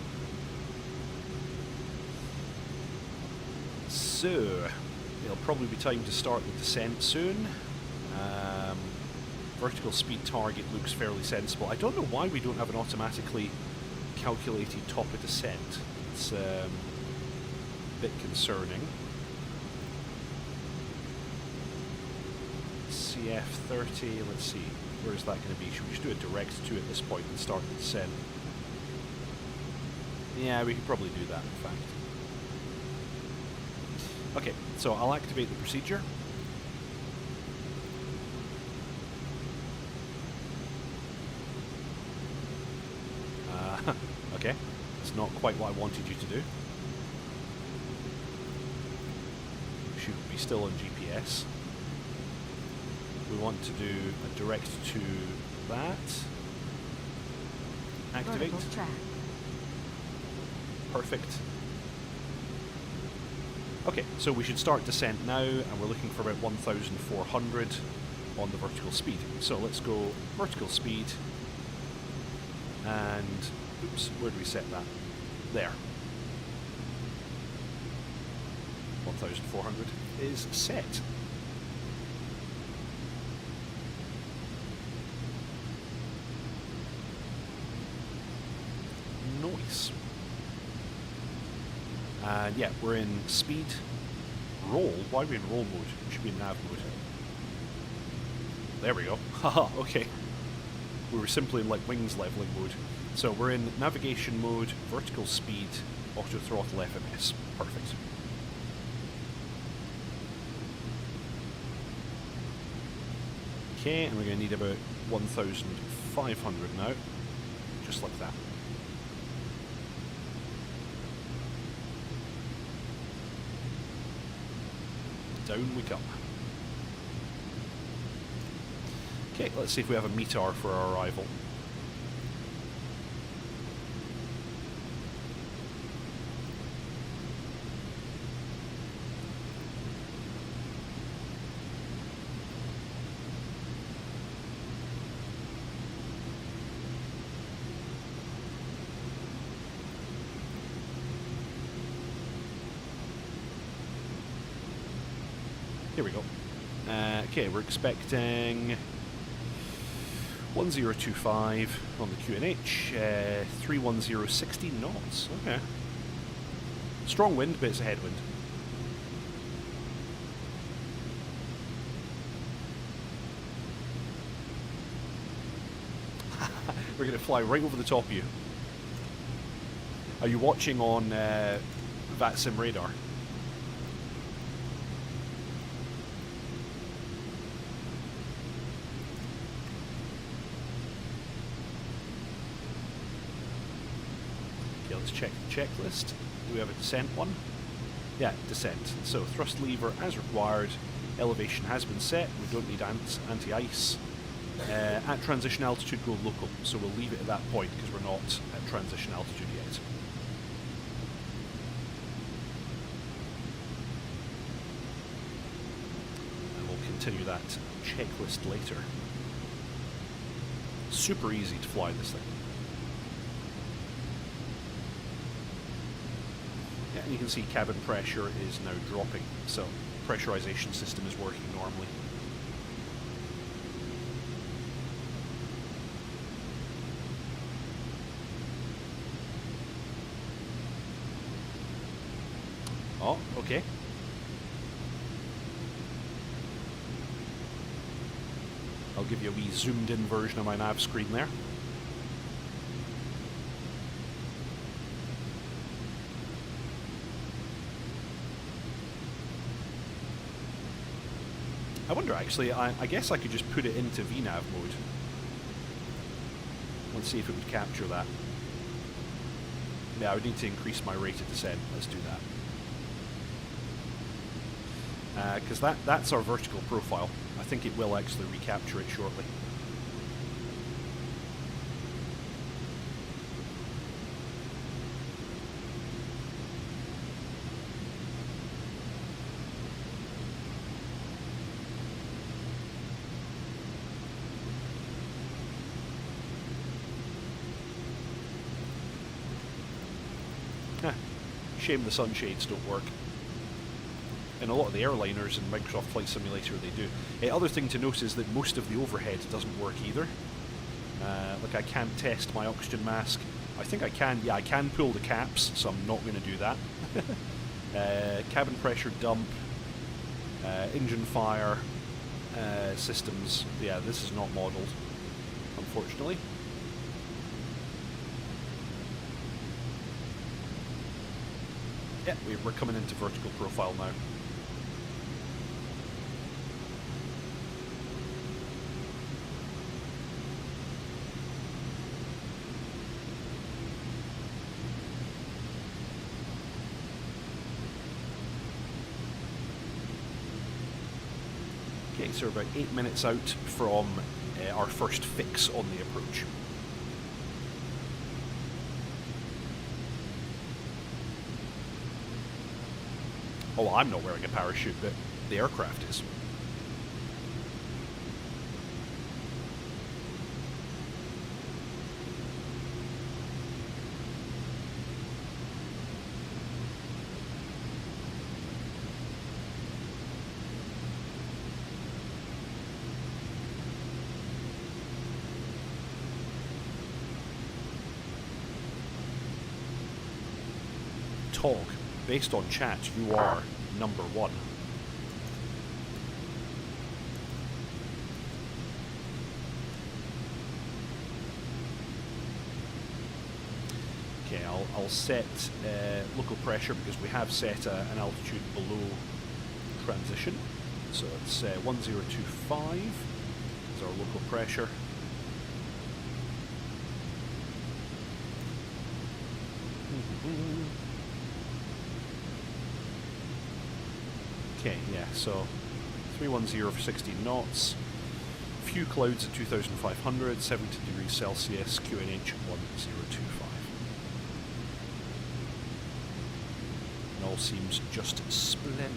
So, it'll probably be time to start the descent soon. Vertical speed target looks fairly sensible. I don't know why we don't have an automatically calculated top of descent. It's a bit concerning. CF30, let's see, where is that going to be? Should we just do a direct to at this point and start the descent? Yeah, we could probably do that, in fact. Okay, so I'll activate the procedure. Okay, that's not quite what I wanted you to do. Should be still on GPS. We want to do a direct to that. Activate. Perfect. Okay, so we should start descent now, and we're looking for about 1,400 on the vertical speed. So let's go vertical speed, and oops, where do we set that? There. 1,400 is set. Nice. And yeah, we're in speed roll. Why are we in roll mode? We should be in nav mode. There we go. Haha, okay. We were simply in like wings leveling mode. So we're in navigation mode, vertical speed, auto throttle FMS. Perfect. Okay, and we're going to need about 1,500 now. Just like that. Down we come. Okay, let's see if we have a METAR for our arrival. Here we go. Okay, we're expecting 1025 on the QNH, 310 60 knots. Okay. Strong wind, but it's a headwind. We're going to fly right over the top of you. Are you watching on VATSIM radar? Let's check the checklist. Do we have a descent one? Yeah, descent. So thrust lever as required, Elevation has been set, we don't need anti-ice. At transition altitude, go local, so we'll leave it at that point because we're not at transition altitude yet. And we'll continue that checklist later. Super easy to fly this thing. Yeah, and you can see cabin pressure is now dropping, so pressurization system is working normally. Oh, okay. I'll give you a wee zoomed in version of my nav screen there. I wonder actually, I guess I could just put it into VNav mode. Let's see if it would capture that. Yeah, I would need to increase my rate of descent. Let's do that. Because that's our vertical profile. I think it will actually recapture it shortly. Shame the sunshades don't work. In a lot of the airliners and Microsoft Flight Simulator they do. Other thing to note is that most of the overhead doesn't work either. Like I can't test my oxygen mask. I think I can, yeah I can pull the caps, so I'm not going to do that. Cabin pressure dump, engine fire, systems, yeah this is not modelled, unfortunately. Yeah, we're coming into vertical profile now. Okay, so we're about 8 minutes out from our first fix on the approach. Oh, I'm not wearing a parachute, but the aircraft is. Tog. Based on chat, you are number 1. Okay, I'll set local pressure because we have set an altitude below transition. So it's 1025 is our local pressure. Okay, yeah, so 310 for 16 knots, few clouds at 2500, 70 degrees Celsius, QNH 1025. And all seems just splendid.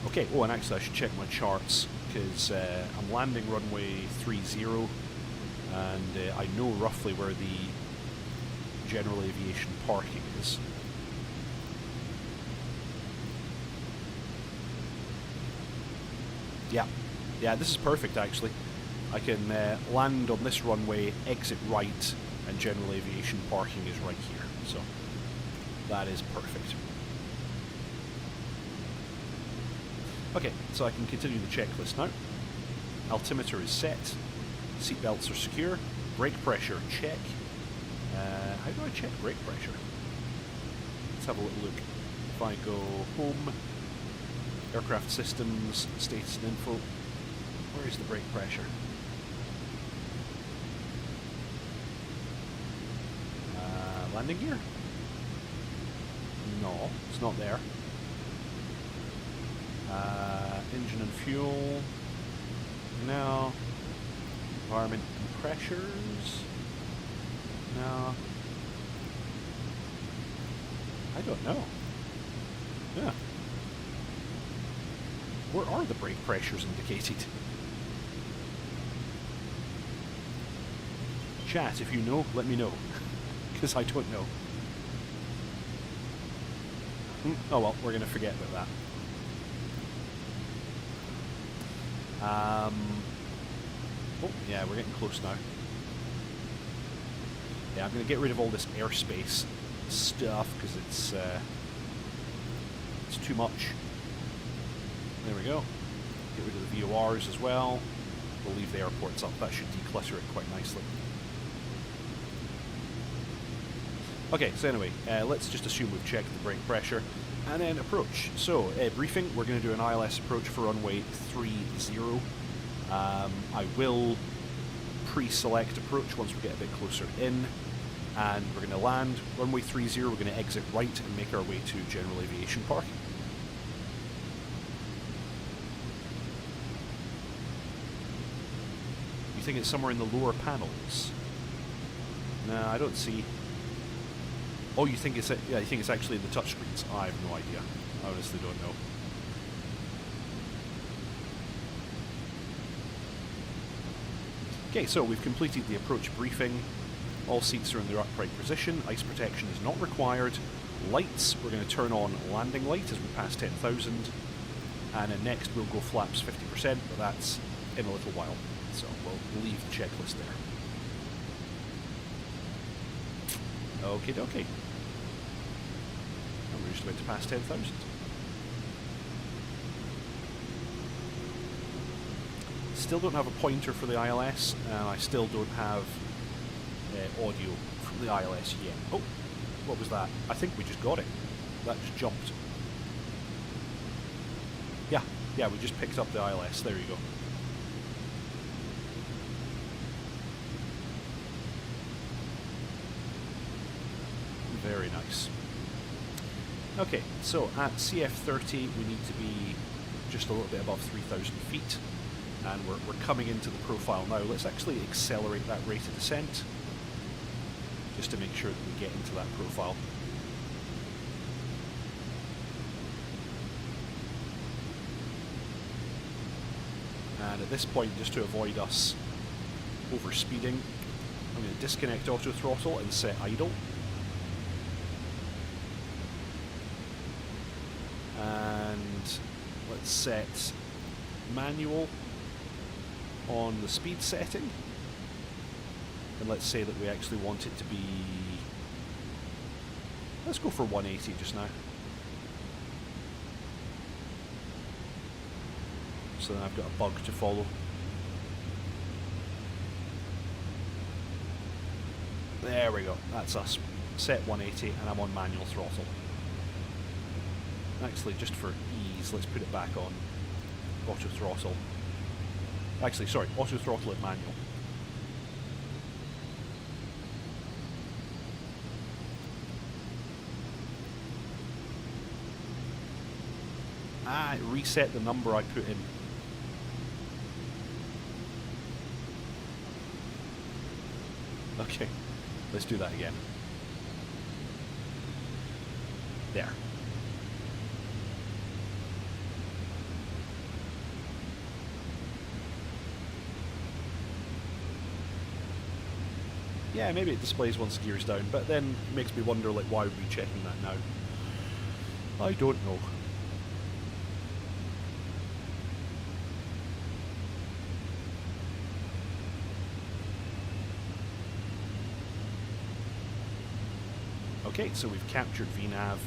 Okay, oh, and actually I should check my charts, because I'm landing runway 30, and I know roughly where the general aviation parking is. Yeah, this is perfect actually. I can land on this runway, exit right, and general aviation parking is right here. So that is perfect. Okay, so I can continue the checklist now. Altimeter is set. Seatbelts are secure. Brake pressure, check. How do I check brake pressure? Let's have a little look. If I go home, aircraft systems, status and info, where is the brake pressure? Landing gear? No, it's not there. Engine and fuel. No. Environment and pressures. No. I don't know. Yeah. Where are the brake pressures indicated? Chat, if you know, let me know. Because I don't know. Oh well, we're going to forget about that. Oh, yeah, we're getting close now. Yeah, I'm going to get rid of all this airspace stuff because it's too much. There we go. Get rid of the VORs as well. We'll leave the airports up. That should declutter it quite nicely. Okay, so anyway, let's just assume we've checked the brake pressure. And then approach. So, briefing, we're going to do an ILS approach for runway 30. I will pre-select approach once we get a bit closer in. And we're going to land runway 30, we're going to exit right and make our way to General Aviation Park. You think it's somewhere in the lower panels? No, I don't see... Oh, you think it's you think it's actually in the touchscreens? Oh, I have no idea. I honestly don't know. Okay, so we've completed the approach briefing. All seats are in their upright position. Ice protection is not required. Lights, we're going to turn on landing light as we pass 10,000. And then next we'll go flaps 50%, but that's in a little while. So we'll leave the checklist there. Okie dokie. And we're just about to pass 10,000. Still don't have a pointer for the ILS, and I still don't have audio from the ILS yet. Oh, what was that? I think we just got it. That just jumped. Yeah, we just picked up the ILS. There you go. Very nice. Okay, so at CF30 we need to be just a little bit above 3,000 feet, and we're coming into the profile now. Let's actually accelerate that rate of descent just to make sure that we get into that profile. And at this point, just to avoid us overspeeding, I'm going to disconnect auto throttle and set idle. And let's set manual on the speed setting. And let's say that we actually want it to be... Let's go for 180 just now. So then I've got a bug to follow. There we go, that's us. Set 180 and I'm on manual throttle. Actually, just for ease, let's put it back on auto throttle. Actually, sorry, auto throttle at manual. Ah, it reset the number I put in. Okay, let's do that again. There. Yeah, maybe it displays once gears down, but then it makes me wonder, like, why are we checking that now? I don't know. Okay, so we've captured VNAV.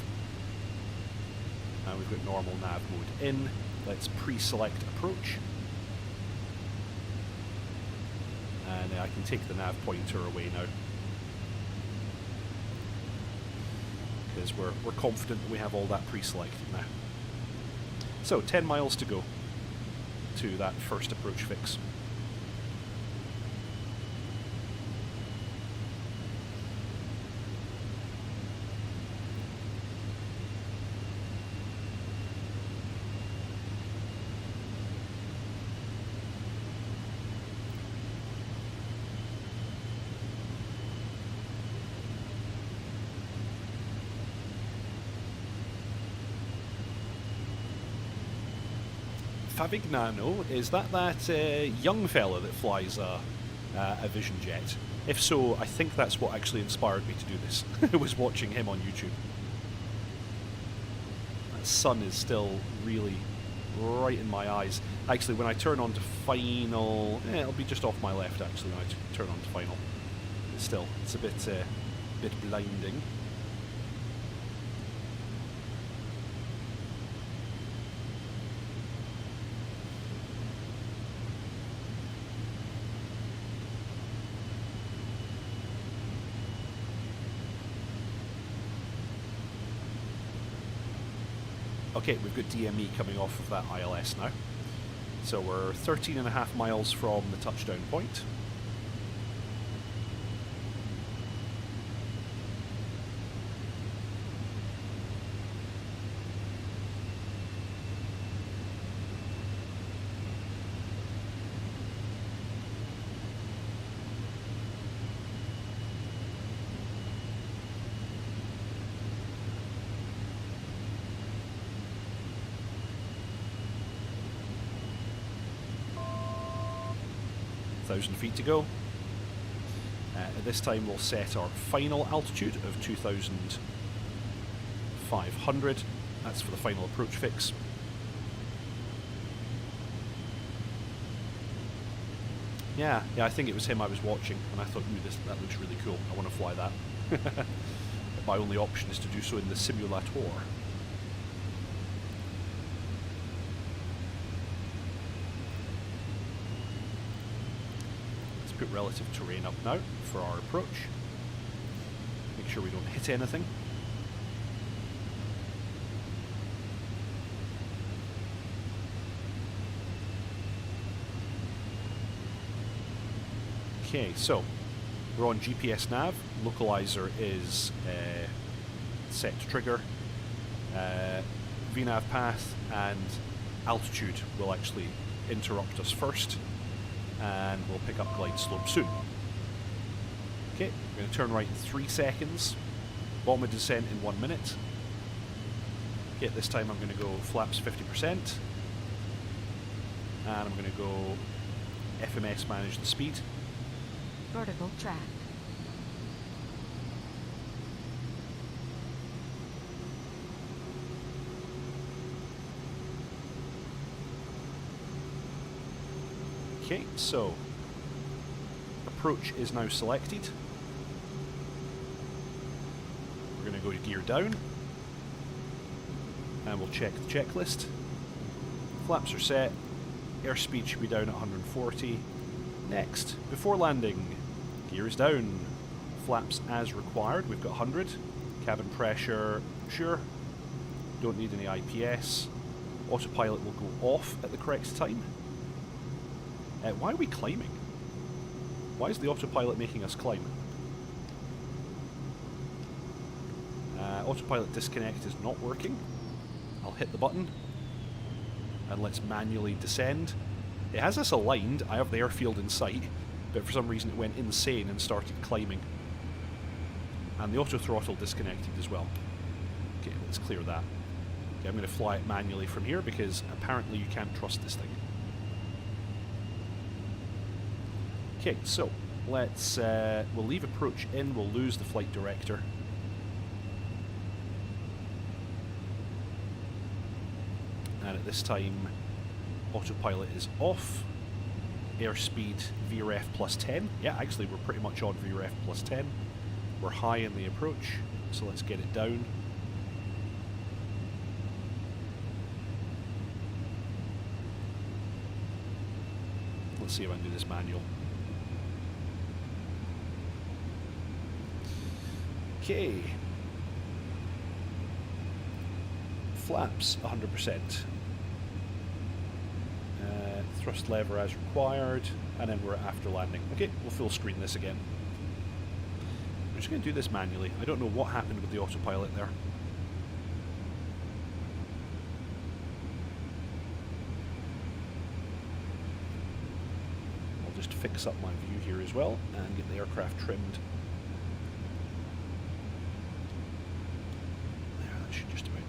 Now we've got normal nav mode in. Let's pre-select approach. And I can take the nav pointer away now. Because we're confident that we have all that pre-selected now. So, 10 miles to go to that first approach fix. Favignano, is that young fella that flies a Vision Jet? If so, I think that's what actually inspired me to do this. Was watching him on YouTube. That sun is still really right in my eyes. Actually, when I turn on to final, it'll be just off my left actually when I turn on to final. Still, it's a bit blinding. Okay, we've got DME coming off of that ILS now. So we're 13.5 miles from the touchdown point. Feet to go. At this time we'll set our final altitude of 2,500. That's for the final approach fix. Yeah, I think it was him I was watching and I thought, ooh, that looks really cool, I want to fly that. But my only option is to do so in the simulator. Put relative terrain up now for our approach. Make sure we don't hit anything. Okay, so we're on GPS nav. Localizer is set to trigger. VNAV path and altitude will actually interrupt us first. And we'll pick up glide slope soon. Okay, we're going to turn right in 3 seconds. Bomber descent in 1 minute. Okay, this time I'm going to go flaps 50%. And I'm going to go FMS manage the speed. Vertical track. Okay, so approach is now selected. We're going to go to gear down and we'll check the checklist. Flaps are set, airspeed should be down at 140. Next, before landing, gear is down, flaps as required, we've got 100. Cabin pressure, sure, don't need any IPS. Autopilot will go off at the correct time. Why are we climbing? Why is the autopilot making us climb? Autopilot disconnect is not working. I'll hit the button and let's manually descend. It has us aligned. I have the airfield in sight, but for some reason it went insane and started climbing. And the auto throttle disconnected as well. Okay, let's clear that. Okay, I'm going to fly it manually from here because apparently you can't trust this thing. Okay, so let's we'll leave approach in, we'll lose the flight director. And at this time, autopilot is off. Airspeed VREF plus 10. Yeah, actually we're pretty much on VREF plus 10. We're high in the approach, so let's get it down. Let's see if I can do this manual. Okay. Flaps 100%. Thrust lever as required, and then we're after landing. Okay, we'll full screen this again. I'm just going to do this manually. I don't know what happened with the autopilot there. I'll just fix up my view here as well and get the aircraft trimmed. There, that should just about do it.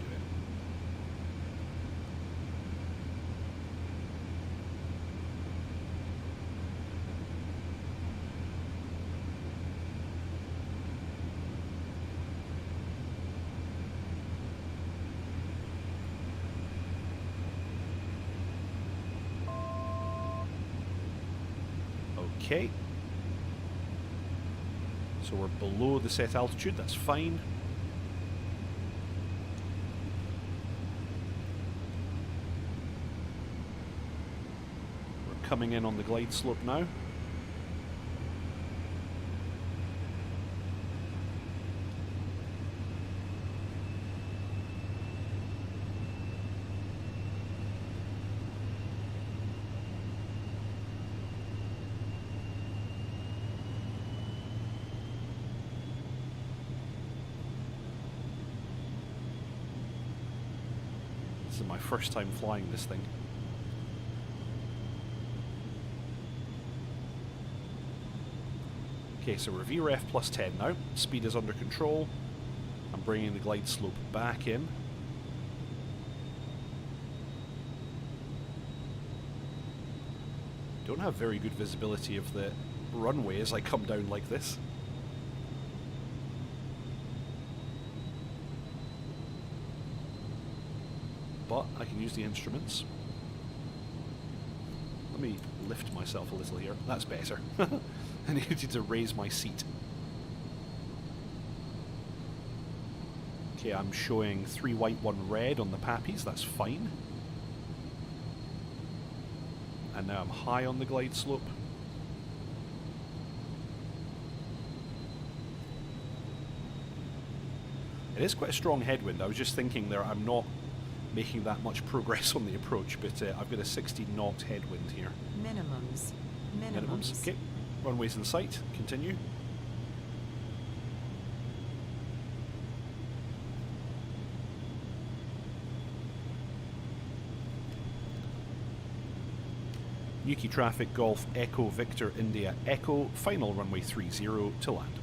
Okay. So we're below the set altitude, that's fine. We're coming in on the glide slope now. This is my first time flying this thing. Okay, so we're VREF plus 10 now. Speed is under control. I'm bringing the glide slope back in. Don't have very good visibility of the runway as I come down like this. But I can use the instruments. Let me lift myself a little here. That's better. I needed to raise my seat. Okay, I'm showing 3 white, 1 red on the pappies. That's fine. And now I'm high on the glide slope. It is quite a strong headwind. I was just thinking there, I'm not making that much progress on the approach, but I've got a 60 knot headwind here. Minimums. Minimums. Okay, runway's in sight. Continue. Yuki traffic, Golf, Echo, Victor, India, Echo, final runway 30 to land.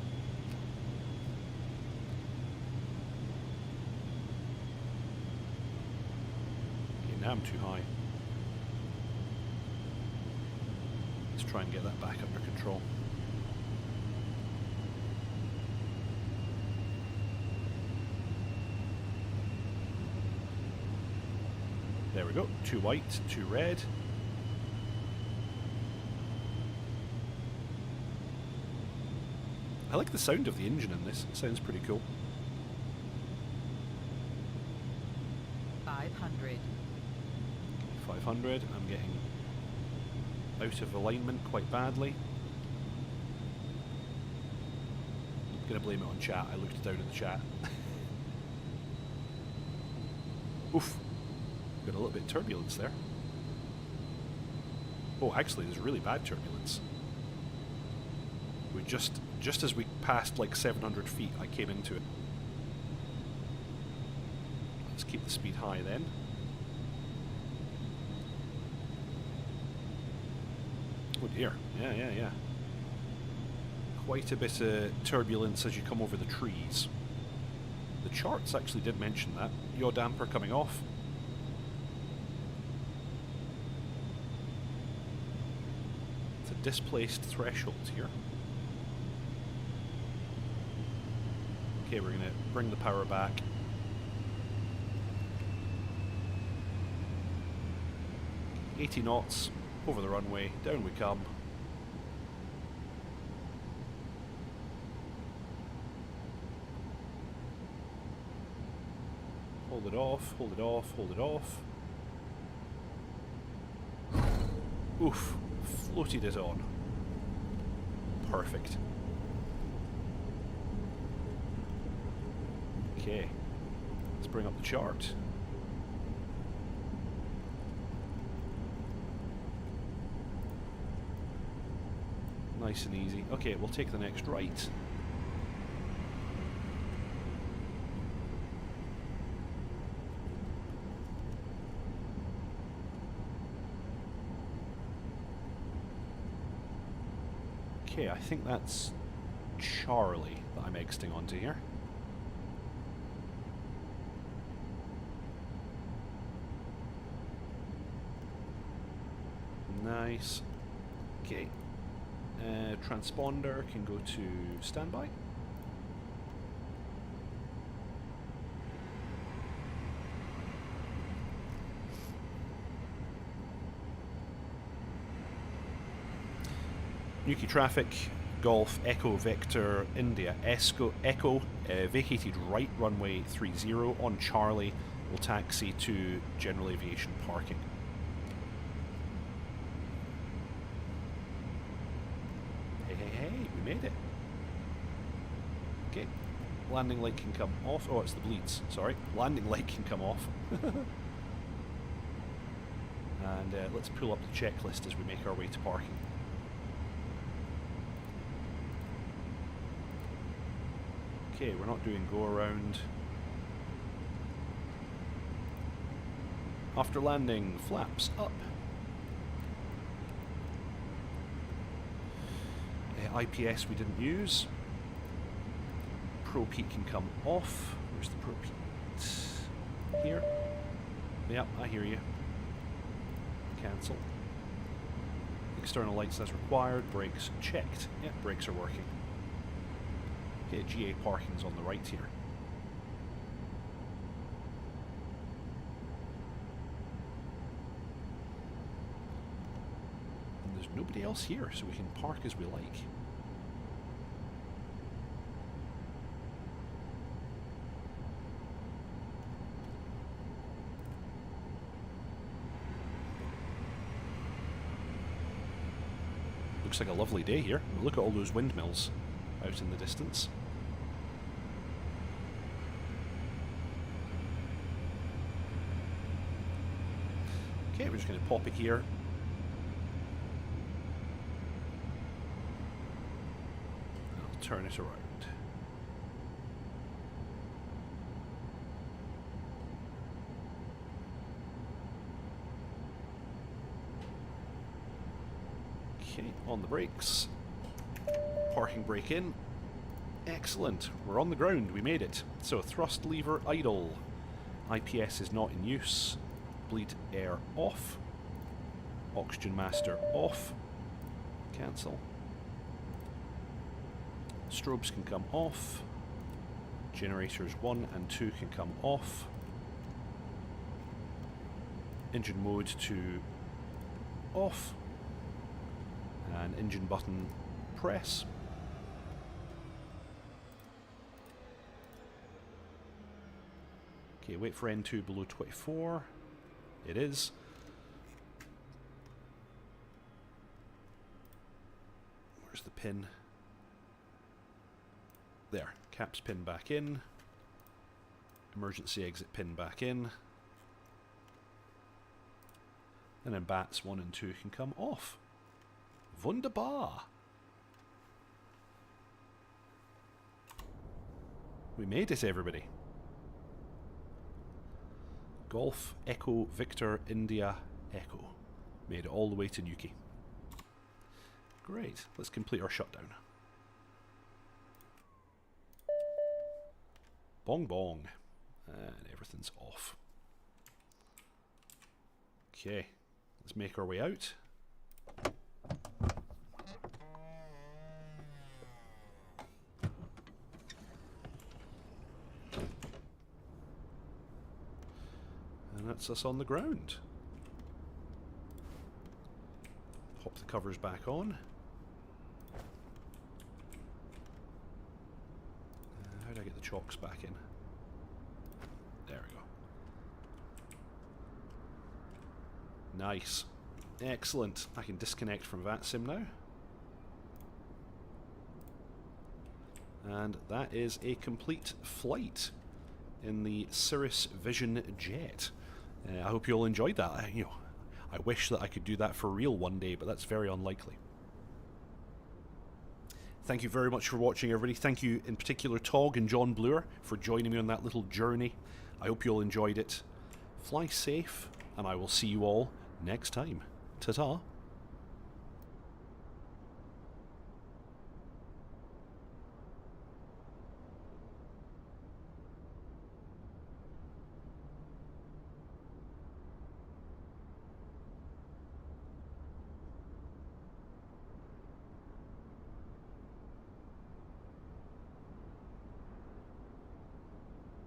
Okay, now I'm too high. Let's try and get that back under control. There we go, 2 white, 2 red. I like the sound of the engine in this, it sounds pretty cool. 500. 500, I'm getting out of alignment quite badly. I'm going to blame it on chat, I looked down at the chat. Oof, got a little bit of turbulence there. Oh, actually there's really bad turbulence. We just as we passed like 700 feet, I came into it. Let's keep the speed high then. Oh dear, yeah. Quite a bit of turbulence as you come over the trees. The charts actually did mention that. Yaw damper coming off. It's a displaced threshold here. Okay, we're going to bring the power back. $80 knots, over the runway, down we come. Hold it off, hold it off, hold it off. Oof, floated it on. Perfect. Okay, let's bring up the chart. Nice and easy. Okay, we'll take the next right. Okay, I think that's Charlie that I'm exiting onto here. Nice. Okay. Transponder can go to standby. Newquay traffic, Golf, Echo, Victor, India, Echo, vacated right runway 30 on Charlie, will taxi to general aviation parking. Hey, hey, hey, we made it. Okay, landing light can come off. Oh, it's the bleeds, sorry. Landing light can come off. And let's pull up the checklist as we make our way to parking. Okay, we're not doing go around. After landing, flaps up. IPS we didn't use. Pro Peak can come off. Where's the Pro Peak? Here. Yep, I hear you. Cancel. External lights as required. Brakes checked. Yep, brakes are working. Okay, GA parking's on the right here. And there's nobody else here, so we can park as we like. Looks like a lovely day here. Look at all those windmills out in the distance. Okay, we're just going to pop it here. I'll turn it around. Okay, on the brakes. Parking brake in. Excellent. We're on the ground. We made it. So thrust lever idle. IPS is not in use. Bleed air off. Oxygen master off. Cancel. Strobes can come off. Generators 1 and 2 can come off. Engine mode to off. And engine button press. Okay, wait for N2 below 24. It is. Where's the pin? There. Caps pin back in. Emergency exit pin back in. And then bats 1 and 2 can come off. Wunderbar! We made it, everybody. Golf, Echo, Victor, India, Echo. Made it all the way to Newquay. Great. Let's complete our shutdown. Bong bong. And everything's off. Okay. Let's make our way out. And that's us on the ground. Pop the covers back on. How do I get the chocks back in? There we go. Nice. Excellent. I can disconnect from VATSIM now. And that is a complete flight in the Cirrus Vision Jet. I hope you all enjoyed that. I wish that I could do that for real one day, but that's very unlikely. Thank you very much for watching, everybody. Thank you in particular, Tog and John Bluer, for joining me on that little journey. I hope you all enjoyed it. Fly safe, and I will see you all next time. Ta-ta.